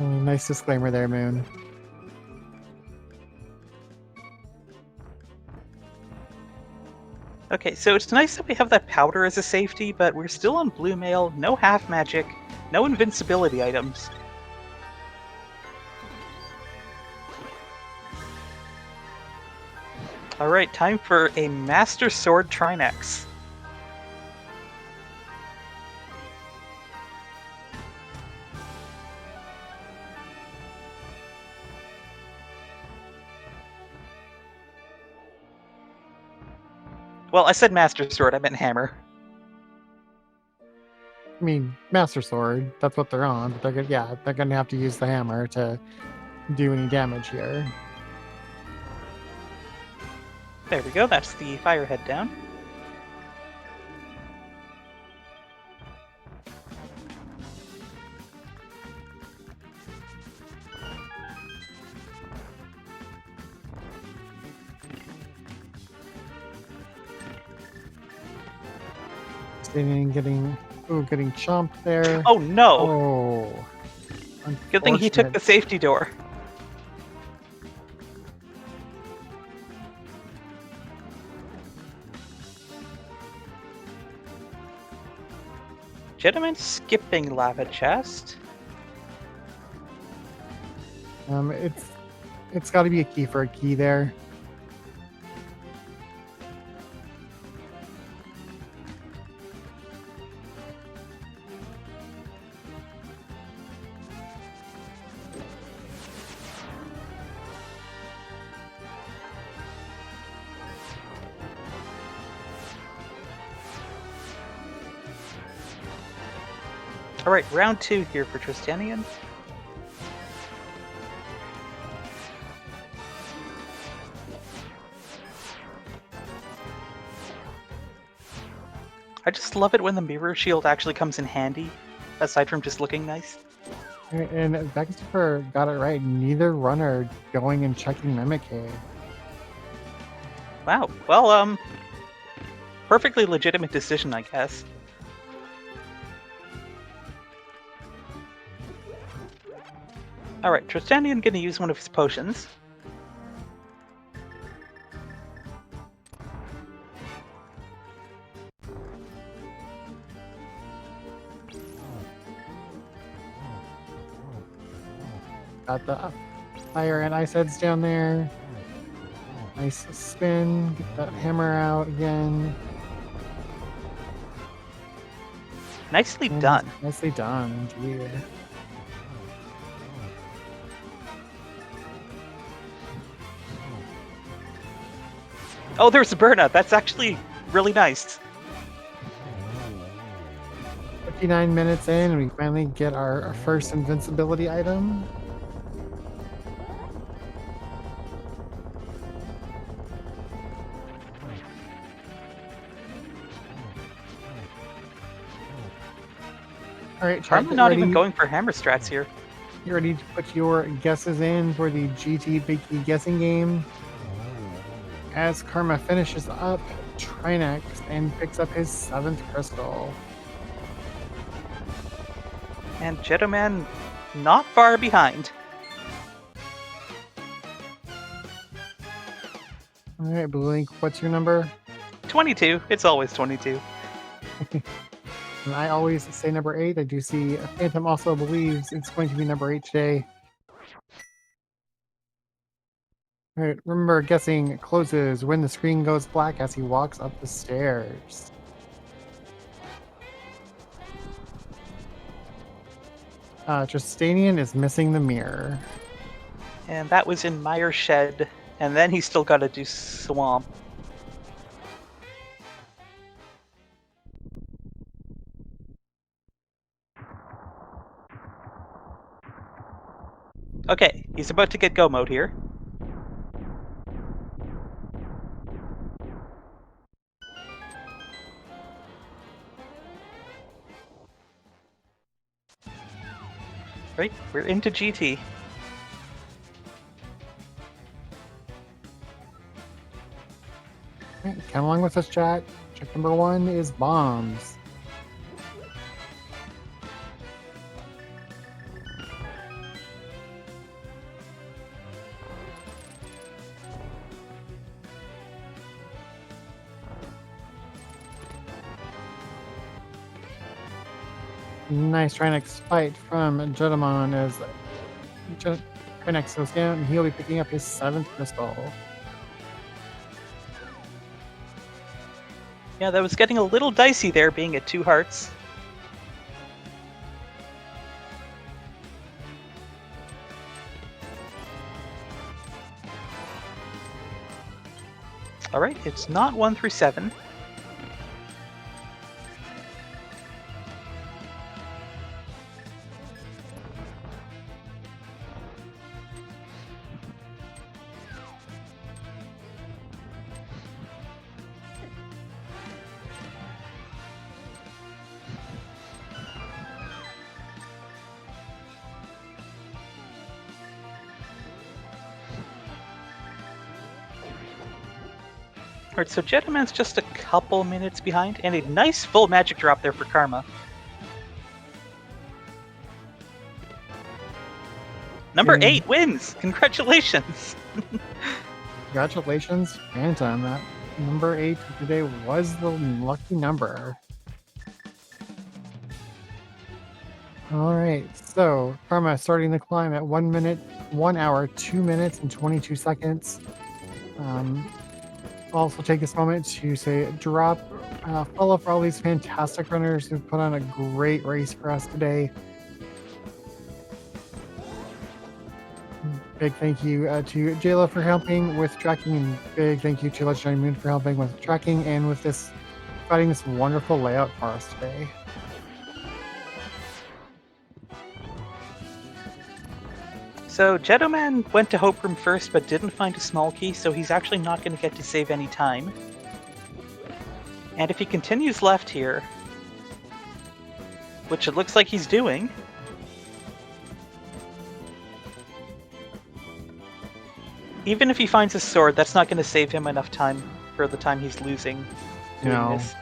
Nice disclaimer there, Moon. Okay, so it's nice that we have that powder as a safety, but we're still on blue mail, no half magic, no invincibility items. Alright, time for a Master Sword Trinex. Well, I said Master Sword, I meant hammer. I mean, Master Sword, that's what they're on, but they're gonna have to use the hammer to do any damage here. There we go, that's the firehead down. Getting chomped there. Oh no! Oh. Good thing he took the safety door. Jeddoman skipping lava chest. It's got to be a key for a key there. Alright, round 2 here for Trystanien. I just love it when the mirror shield actually comes in handy, aside from just looking nice. And Vexter got it right. Neither runner going and checking Mimic Cave. Wow, well, perfectly legitimate decision, I guess. Alright, Trystanien gonna use one of his potions. Got the fire and ice heads down there. Nice spin. Get that hammer out again. Nicely done. Nicely done, indeed. Oh, there's a burnout. That's actually really nice. 59 minutes in, and we finally get our first invincibility item. All right, chat, Karma get not ready. even going for hammer strats here. Get ready to put your guesses in for the GT Biggie guessing game. As Karma finishes up Trinex and picks up his 7th crystal. And Jeddoman not far behind. All right, Blink, what's your number? 22. It's always 22. And I always say number 8. I do see Phantom also believes it's going to be number 8 today. All right, remember, guessing closes when the screen goes black as he walks up the stairs. Trystanien is missing the mirror. And that was in Meyer's shed. And then he's still got to do swamp. Okay, he's about to get go mode here. Right, we're into GT. All right, come along with us, chat. Check number 1 is bombs. Nice Trinex fight from Jeddoman as Trinex goes down, and he'll be picking up his 7th crystal. Yeah, that was getting a little dicey there, being at 2 hearts. Alright, it's not 1 through 7. Alright, so Jeddoman's just a couple minutes behind, and a nice full magic drop there for Karma. Number 8 wins! Congratulations! Congratulations, Phantom. That number 8 today was the lucky number. Alright, so Karma starting the climb at 1 minute, 1 hour, 2 minutes, and 22 seconds. Also take this moment to say drop follow for all these fantastic runners who've put on a great race for us today. Big thank you to Jayla for helping with tracking, and big thank you to Legendary Moon for helping with tracking and with this providing this wonderful layout for us today. So Jeddoman went to Hope Room first, but didn't find a small key, so he's actually not going to get to save any time. And if he continues left here, which it looks like he's doing, even if he finds his sword, that's not going to save him enough time for the time he's losing doing this.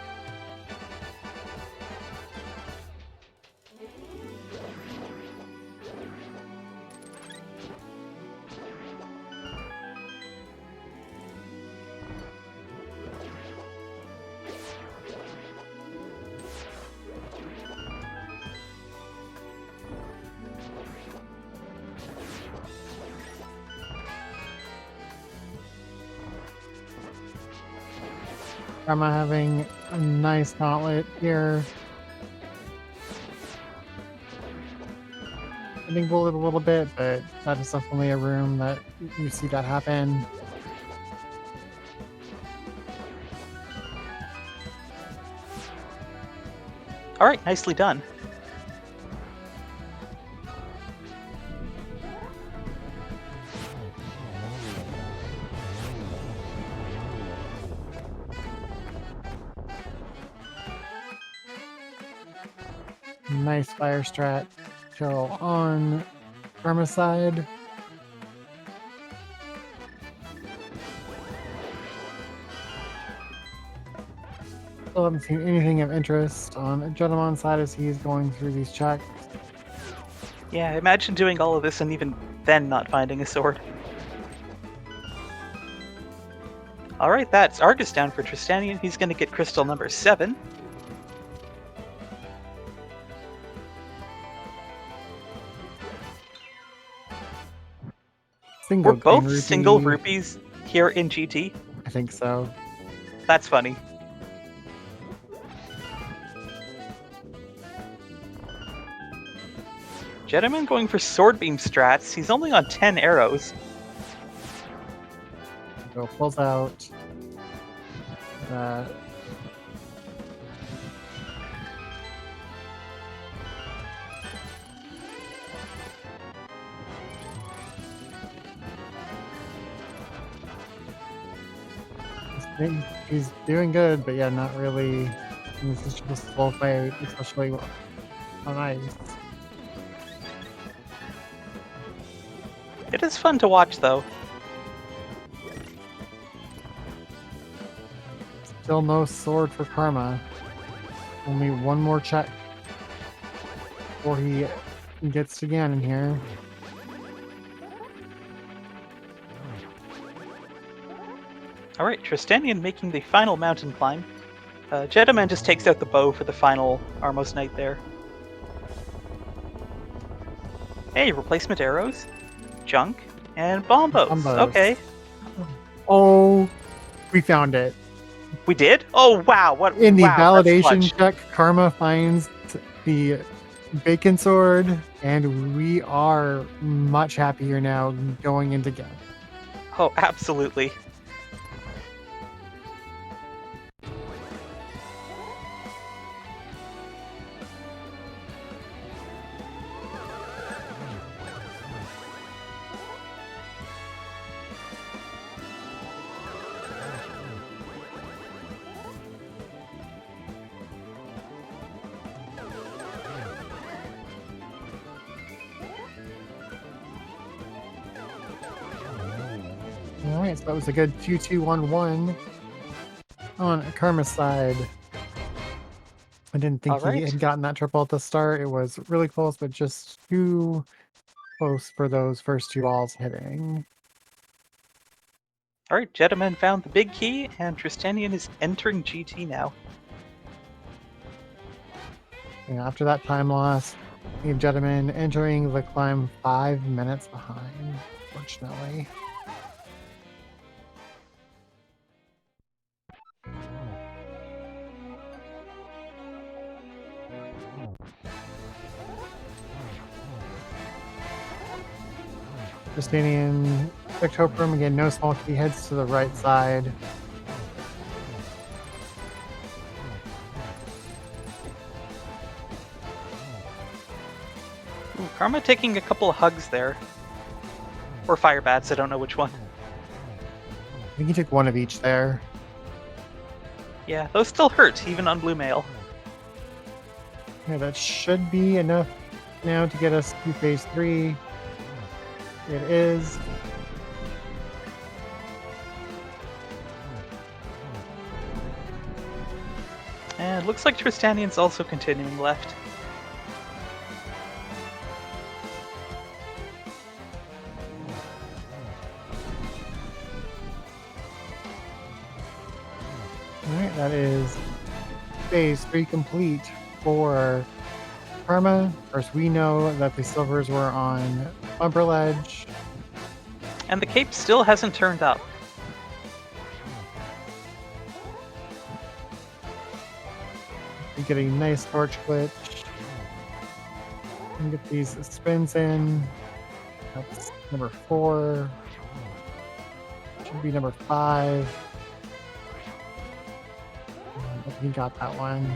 Karma having a nice gauntlet here. I think we'll live a little bit, but that is definitely a room that you see that happen. Alright, nicely done. Nice fire strat kill on Karma's side. Still haven't seen anything of interest on Jeddoman's side as he's going through these checks. Yeah, imagine doing all of this and even then not finding a sword. Alright, that's Argus down for Trystanien. He's going to get crystal number 7. Single We're both green single rupee. rupees here in GT. I think so. That's funny. Jeddoman going for sword beam strats. He's only on 10 arrows. Go pulls out that. He's doing good, but yeah, not really. This is just a slow fight, especially on ice. It is fun to watch, though. Still no sword for Karma. Only one more check before he gets to Ganon here. Alright, Trystanien making the final mountain climb. Jeddoman just takes out the bow for the final Armos Knight there. Hey, replacement arrows, junk, and bombos. Bombos. Okay. Oh, we found it. We did? Oh, wow. What In the wow, that's validation clutch. check, Karma finds the Bacon Sword, and we are much happier now going into Ganon. Oh, absolutely. Alright, so that was a good 2-2-1-1 on Karma's side. I didn't think he Alright. had gotten that triple at the start. It was really close, but just too close for those first two balls hitting. Alright, Jeddoman found the big key, and Trystanien is entering GT now. And after that time loss, we have Jeddoman entering the climb 5 minutes behind, fortunately. Trystanien, Spectroprum, again, no small key, heads to the right side. Ooh, Karma taking a couple of hugs there. Or fire bats, I don't know which one. I think he took one of each there. Yeah, those still hurt, even on blue mail. Yeah, that should be enough now to get us to phase 3. It is. And it looks like Trystanien's also continuing left. Alright, that is phase 3 complete for Karma. Of course, we know that the silvers were on Bumper Ledge. And the cape still hasn't turned up. We get a nice torch glitch. And get these spins in. That's number 4. Should be number 5. He got that one.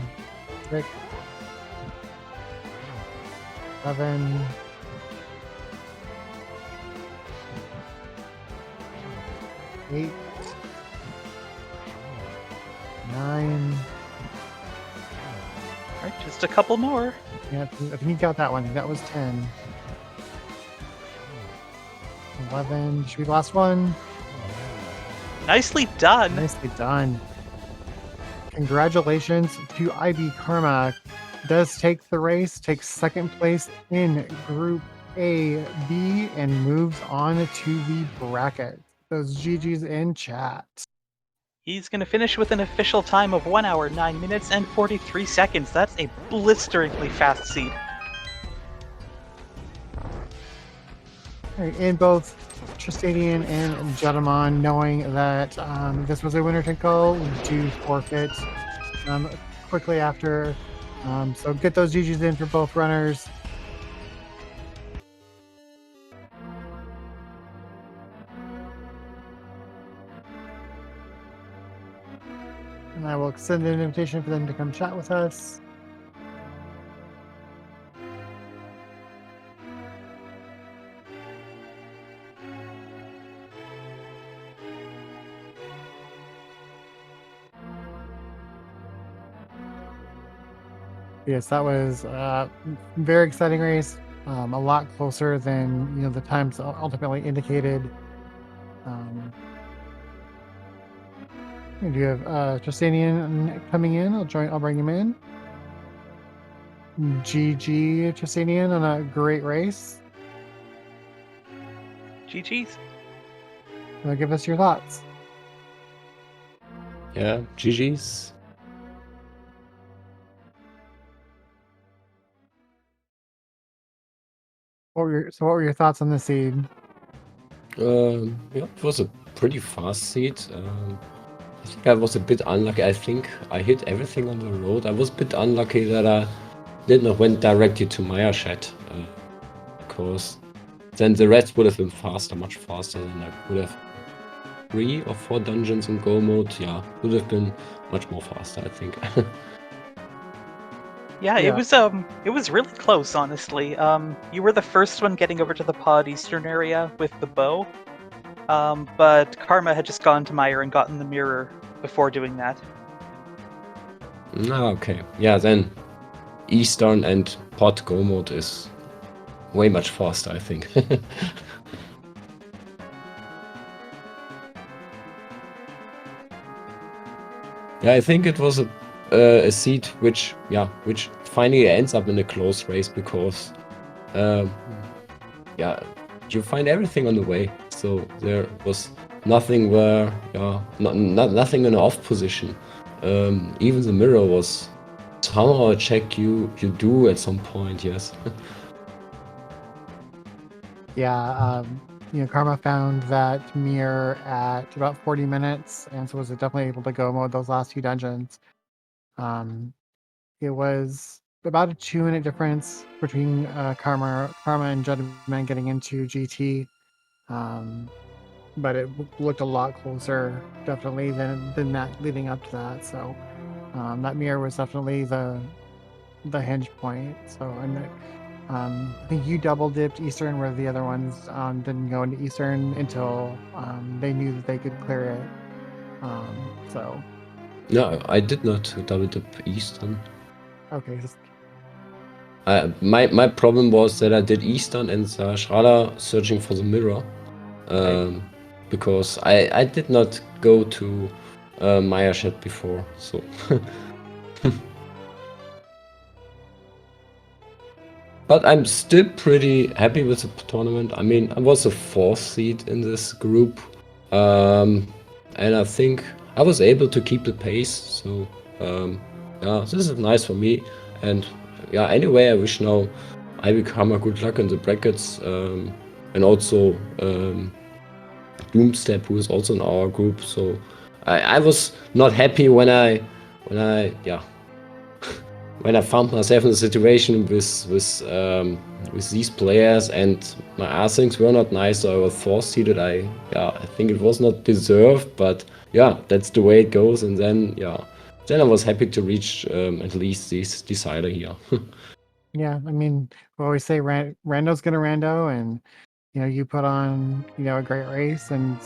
6. 7. 8. 9. Alright, Just a couple more. Yeah, I think you got that one. That was 10. 11. Should be the last one. Nicely done. Nicely done. Congratulations to IBKarma. Does take the race, takes second place in Group A, B, and moves on to the bracket. Those GGs in chat. He's going to finish with an official time of 1 hour, 9 minutes, and 43 seconds. That's a blisteringly fast seed. In both Trystanien and Jeddoman, knowing that this was a winner take all, do forfeit quickly after. So get those GGs in for both runners. And I will extend an invitation for them to come chat with us. Yes, that was a very exciting race. A lot closer than the times ultimately indicated. Do you have Trystanien coming in? I'll bring him in. GG Trystanien on a great race. GG's. Give us your thoughts. Yeah, GG's. What were your thoughts on the seed? Yeah, it was a pretty fast seed. I think I was a bit unlucky. I think I hit everything on the road. I was a bit unlucky that I did not went directly to Maya Shed, because then the rest would have been faster, much faster than I would have. 3 or 4 dungeons in go mode, yeah, would have been much more faster, I think. Yeah, it was really close, honestly. You were the first one getting over to the pod eastern area with the bow, but Karma had just gone to Meyer and gotten the mirror before doing that. Okay, yeah, then Eastern and pod go mode is way much faster, I think. Yeah, I think it was a seed which finally ends up in a close race because, yeah, you find everything on the way. So there was nothing where, nothing in an off position. Even the mirror was somehow a check you do at some point, yes. Yeah, Karma found that mirror at about 40 minutes, and so was definitely able to go mode those last few dungeons. It was about a 2-minute difference between Karma and Jeddoman getting into GT, but it looked a lot closer, definitely, than that leading up to that. So that mirror was definitely the hinge point. So I think you double dipped Eastern, where the other ones didn't go into Eastern until they knew that they could clear it. So. No, I did not double dip Eastern. Okay. My problem was that I did Eastern and Shraddha searching for the mirror, because I did not go to Maya Shed before, so. But I'm still pretty happy with the tournament. I mean, I was a 4th seed in this group, and I think I was able to keep the pace. So yeah, this is nice for me. And yeah, anyway, I wish now IBKarma good luck in the brackets, and also Doomstep, who is also in our group. So I was not happy when I when I found myself in a situation with these players, and my asings were not nice, so I was 4th seeded. I think it was not deserved, but yeah, that's the way it goes. And then I was happy to reach at least this decider here. Yeah, I mean, we always say rando's gonna rando, and you put on a great race, and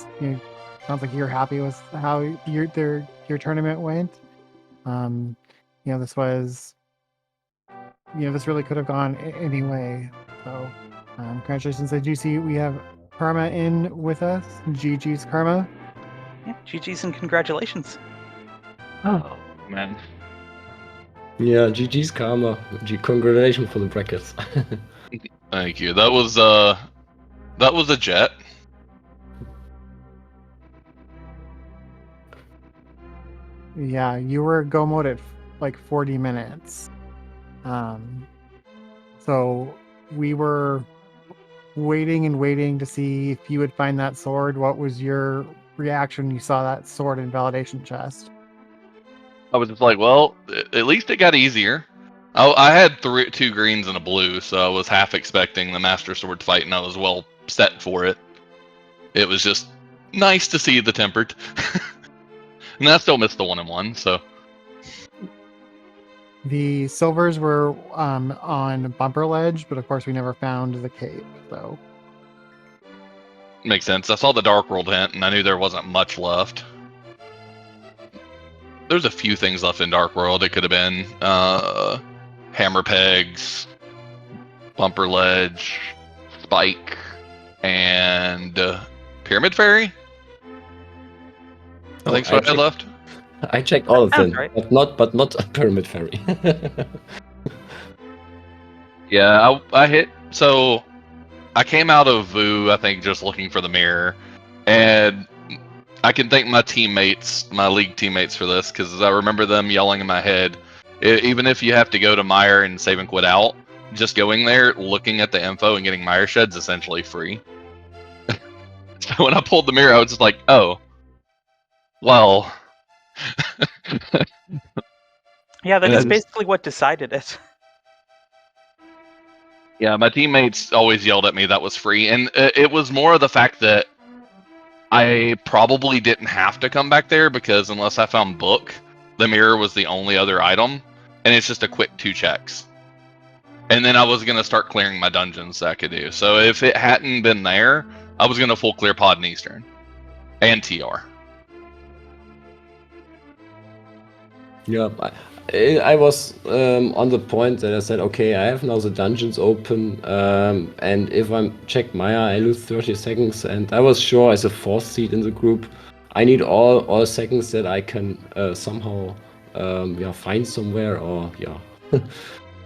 sounds like you're happy with how your tournament went. This was this really could have gone any way. So, congratulations. I do see we have Karma in with us. GG's Karma. Yeah, GG's and congratulations. Oh man. Yeah, GG's Karma. Congratulations for the brackets. Thank you. That was a jet. Yeah, you were go mode at like 40 minutes. So we were waiting and waiting to see if you would find that sword. What was your reaction when you saw that sword in validation chest? I was just like, well, at least it got easier. I had two greens and a blue, so I was half expecting the Master Sword fight, and I was well set for it. It was just nice to see the tempered. And I still missed the 1-1, so. The silvers were on bumper ledge, but of course we never found the cape. So Makes sense. I saw the Dark World hint, and I knew there wasn't much left. There's a few things left in Dark World. It could have been hammer pegs, bumper ledge, spike, and pyramid fairy. I think so. I had left. I checked all of them, Right. but not a pyramid fairy. Yeah, I hit. So I came out of VU, I think, just looking for the mirror, and I can thank my teammates, my league teammates, for this, because I remember them yelling in my head, even if you have to go to Mire and save and quit out, just going there, looking at the info, and getting Mire sheds essentially free. So when I pulled the mirror, I was just like, oh, well. Yeah, that is basically what decided it. Yeah, my teammates always yelled at me that was free, and it was more of the fact that I probably didn't have to come back there, because unless I found book, the mirror was the only other item, and it's just a quick 2 checks. And then I was going to start clearing my dungeons that I could do. So if it hadn't been there, I was going to full clear Pod and Eastern. And TR. Yeah, I was on the point that I said, okay, I have now the dungeons open, and if I check Maya, I lose 30 seconds, and I was sure as a 4th seed in the group, I need all seconds that I can somehow find somewhere or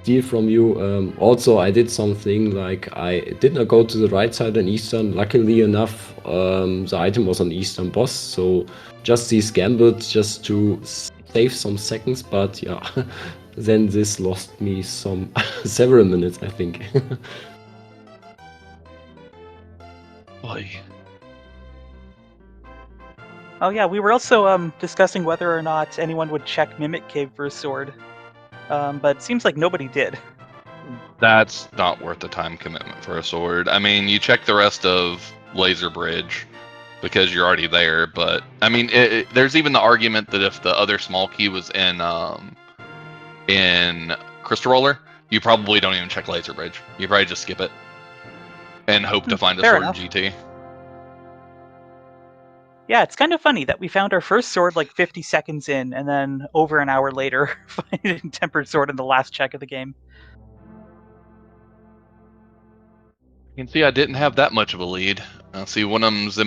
steal from you. Also, I did something like I did not go to the right side on Eastern. Luckily enough, the item was on Eastern boss, so just these gambles just to save some seconds, but yeah, then this lost me some several minutes, I think. Boy. Oh yeah, we were also discussing whether or not anyone would check Mimic Cave for a sword, but it seems like nobody did. That's not worth the time commitment for a sword. I mean, you check the rest of Laser Bridge because you're already there, but I mean, there's even the argument that if the other small key was in Crystal Roller, you probably don't even check Laser Bridge. You probably just skip it and hope to find a Fair sword enough. in GT. Yeah, it's kind of funny that we found our first sword like 50 seconds in, and then over an hour later, finding Tempered Sword in the last check of the game. You can see I didn't have that much of a lead. See, one of them's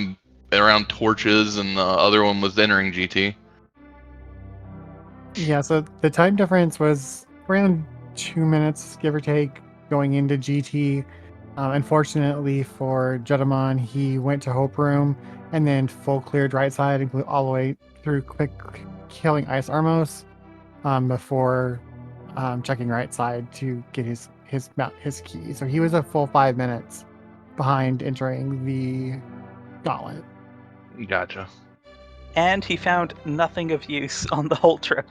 around torches, and the other one was entering GT. yeah, so the time difference was around 2 minutes, give or take, going into GT. Unfortunately for Jeddoman, he went to Hope Room and then full cleared right side all the way through quick killing Ice Armos before checking right side to get his key. So he was a full 5 minutes behind entering the gauntlet. Gotcha. And he found nothing of use on the whole trip.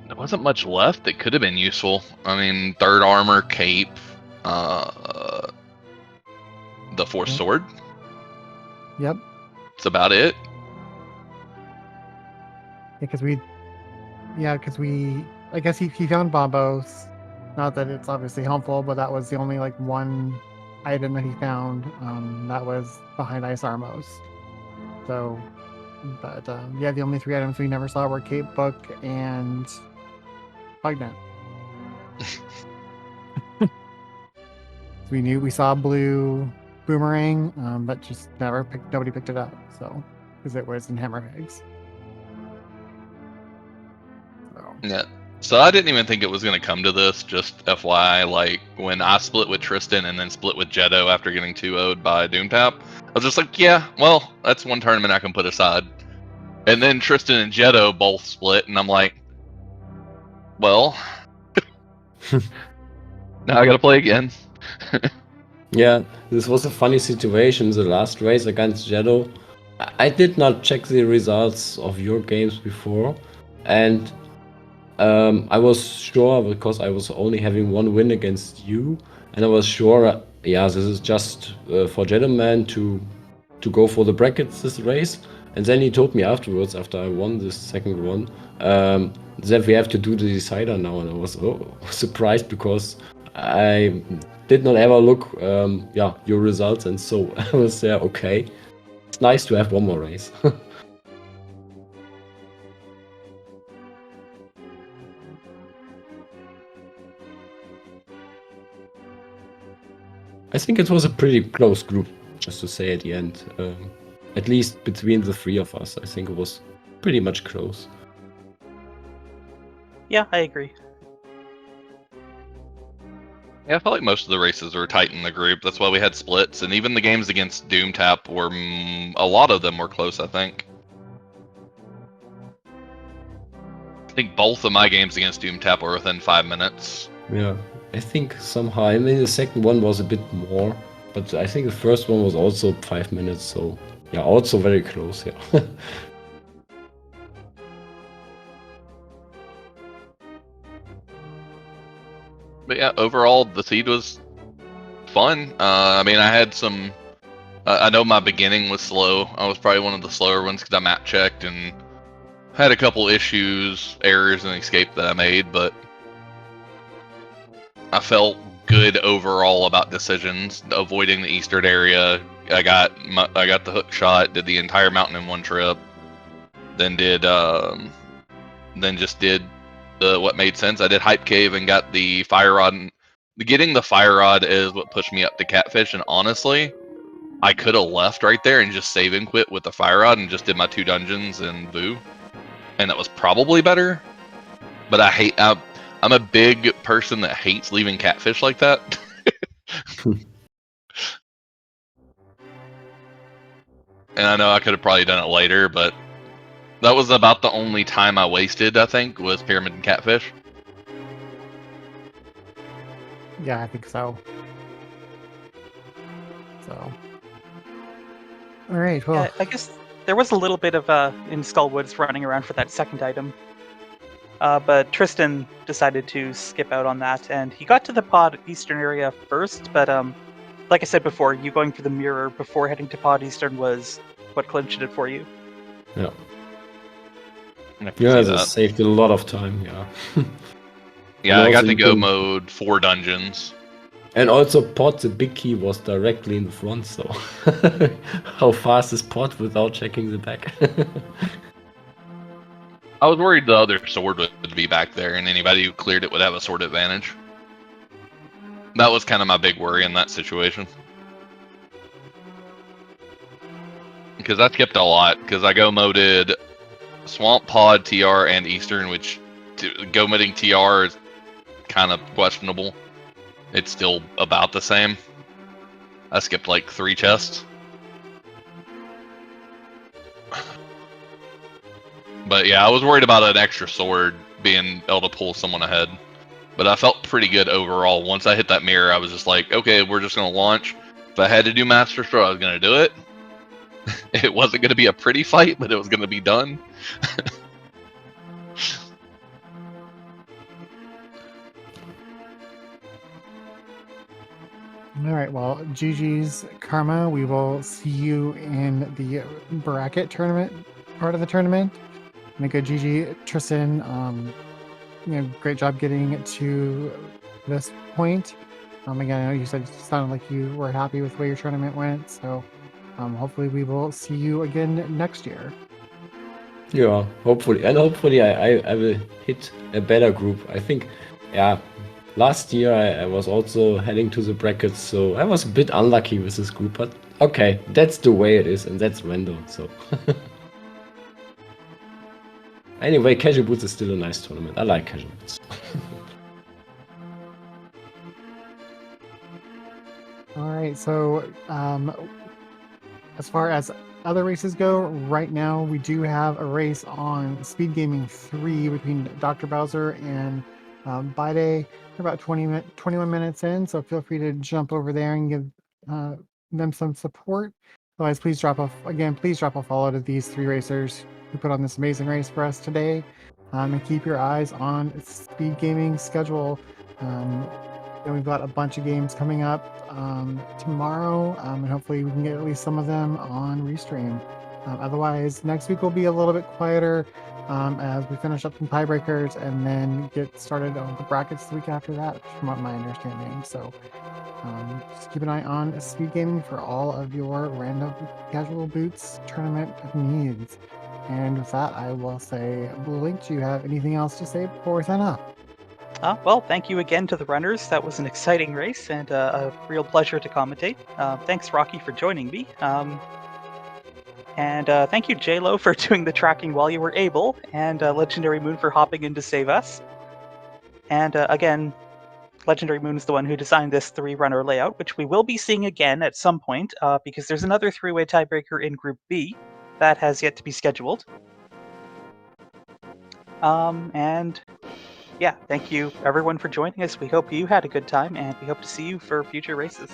There wasn't much left that could have been useful. I mean, 3rd armor, cape, the 4th sword. Yep. That's about it. Because I guess he found Bombos. Not that it's obviously helpful, but that was the only like one item that he found that was behind Ice Armos. So But yeah, the only 3 items we never saw were Cape Book and Bugnet. We saw blue boomerang, but just nobody picked it up. So because it was in Hammerheads. So Yeah. So I didn't even think it was going to come to this, just FYI. Like, when I split with Tristan and then split with Jeddo after getting 2-0'd by Doomtap, I was just like, yeah, well, that's one tournament I can put aside. And then Tristan and Jeddo both split, and I'm like, well, now I got to play again. Yeah, this was a funny situation. The last race against Jeddo, I did not check the results of your games before, and I was sure, because I was only having 1 win against you, and I was sure, yeah, this is just for Jeddoman to go for the brackets this race. And then he told me afterwards, after I won this second one, that we have to do the decider now, and I was surprised, because I did not ever look your results, and so I was there. Okay, it's nice to have one more race. I think it was a pretty close group, just to say at the end. At least between the 3 of us, I think it was pretty much close. Yeah, I agree. Yeah, I felt like most of the races were tight in the group. That's why we had splits, and even the games against Doomtap were a lot of them were close. I think both of my games against Doomtap were within 5 minutes. Yeah, I think somehow. I mean, the second one was a bit more, but I think the first one was also 5 minutes. So yeah, also very close. Yeah. But yeah, overall the seed was fun. I mean, I had some. I know my beginning was slow. I was probably one of the slower ones because I map checked and had a couple issues, errors, and escape that I made, but I felt good overall about decisions, avoiding the eastern area. I got the hook shot, did the entire mountain in one trip, then just did what made sense. I did Hype Cave and got the fire rod. And getting the fire rod is what pushed me up to Catfish. And honestly, I could have left right there and just save and quit with the fire rod and just did my 2 dungeons in Vu, and that was probably better. But I'm a big person that hates leaving Catfish like that. And I know I could have probably done it later, but that was about the only time I wasted, I think, was Pyramid and Catfish. yeah, I think so. So all right, well, Yeah, I guess there was a little bit of in Skullwoods running around for that second item. But Tristan decided to skip out on that, and he got to the pod eastern area first, but like I said before, you going through the mirror before heading to pod eastern was what clinched it for you. Yeah. I can Yeah, see this that. saved a lot of time. Yeah. Yeah, And I got also to you go can- mode 4 dungeons. And also, pot, the big key was directly in the front, so how fast is pot without checking the back? I was worried the other sword would be back there, and anybody who cleared it would have a sword advantage. That was kind of my big worry in that situation. Because I skipped a lot, because I go moded Swamp, Pod, TR, and Eastern, which go modding TR is kind of questionable. It's still about the same. I skipped like 3 chests. But yeah, I was worried about an extra sword being able to pull someone ahead. But I felt pretty good overall. Once I hit that mirror, I was just like, okay, we're just going to launch. If I had to do Master Stroke, I was going to do it. It wasn't going to be a pretty fight, but it was going to be done. all right, well, GG's Karma. We will see you in the bracket tournament part of the tournament. And a good GG Tristan. Great job getting to this point. Again, I know you said it sounded like you were happy with the way your tournament went, so hopefully we will see you again next year. Yeah, hopefully. And hopefully I will hit a better group. I think, yeah, last year I was also heading to the brackets, so I was a bit unlucky with this group, but okay, that's the way it is, and that's Rando, so. Anyway, Casual Boots is still a nice tournament. I like Casual Boots. All right, so as far as other races go, right now we do have a race on Speed Gaming 3 between Dr. Bowser and Bide. We're about 21 minutes in, so feel free to jump over there and give them some support. Otherwise, please drop a follow to these three racers who put on this amazing race for us today. And keep your eyes on Speed Gaming's schedule. And we've got a bunch of games coming up tomorrow, and hopefully we can get at least some of them on Restream. Otherwise, next week will be a little bit quieter as we finish up some tiebreakers and then get started on the brackets the week after that, from what my understanding. So just keep an eye on Speed Gaming for all of your random casual boots tournament needs. And with that, I will say, Blink, do you have anything else to say before we sign off? Well, thank you again to the runners. That was an exciting race and a real pleasure to commentate. Thanks, Rocky, for joining me. And thank you, J-Lo, for doing the tracking while you were able, and Legendary Moon for hopping in to save us. And again, Legendary Moon is the one who designed this three-runner layout, which we will be seeing again at some point, because there's another three-way tiebreaker in Group B that has yet to be scheduled. And yeah, thank you everyone for joining us. We hope you had a good time, and we hope to see you for future races.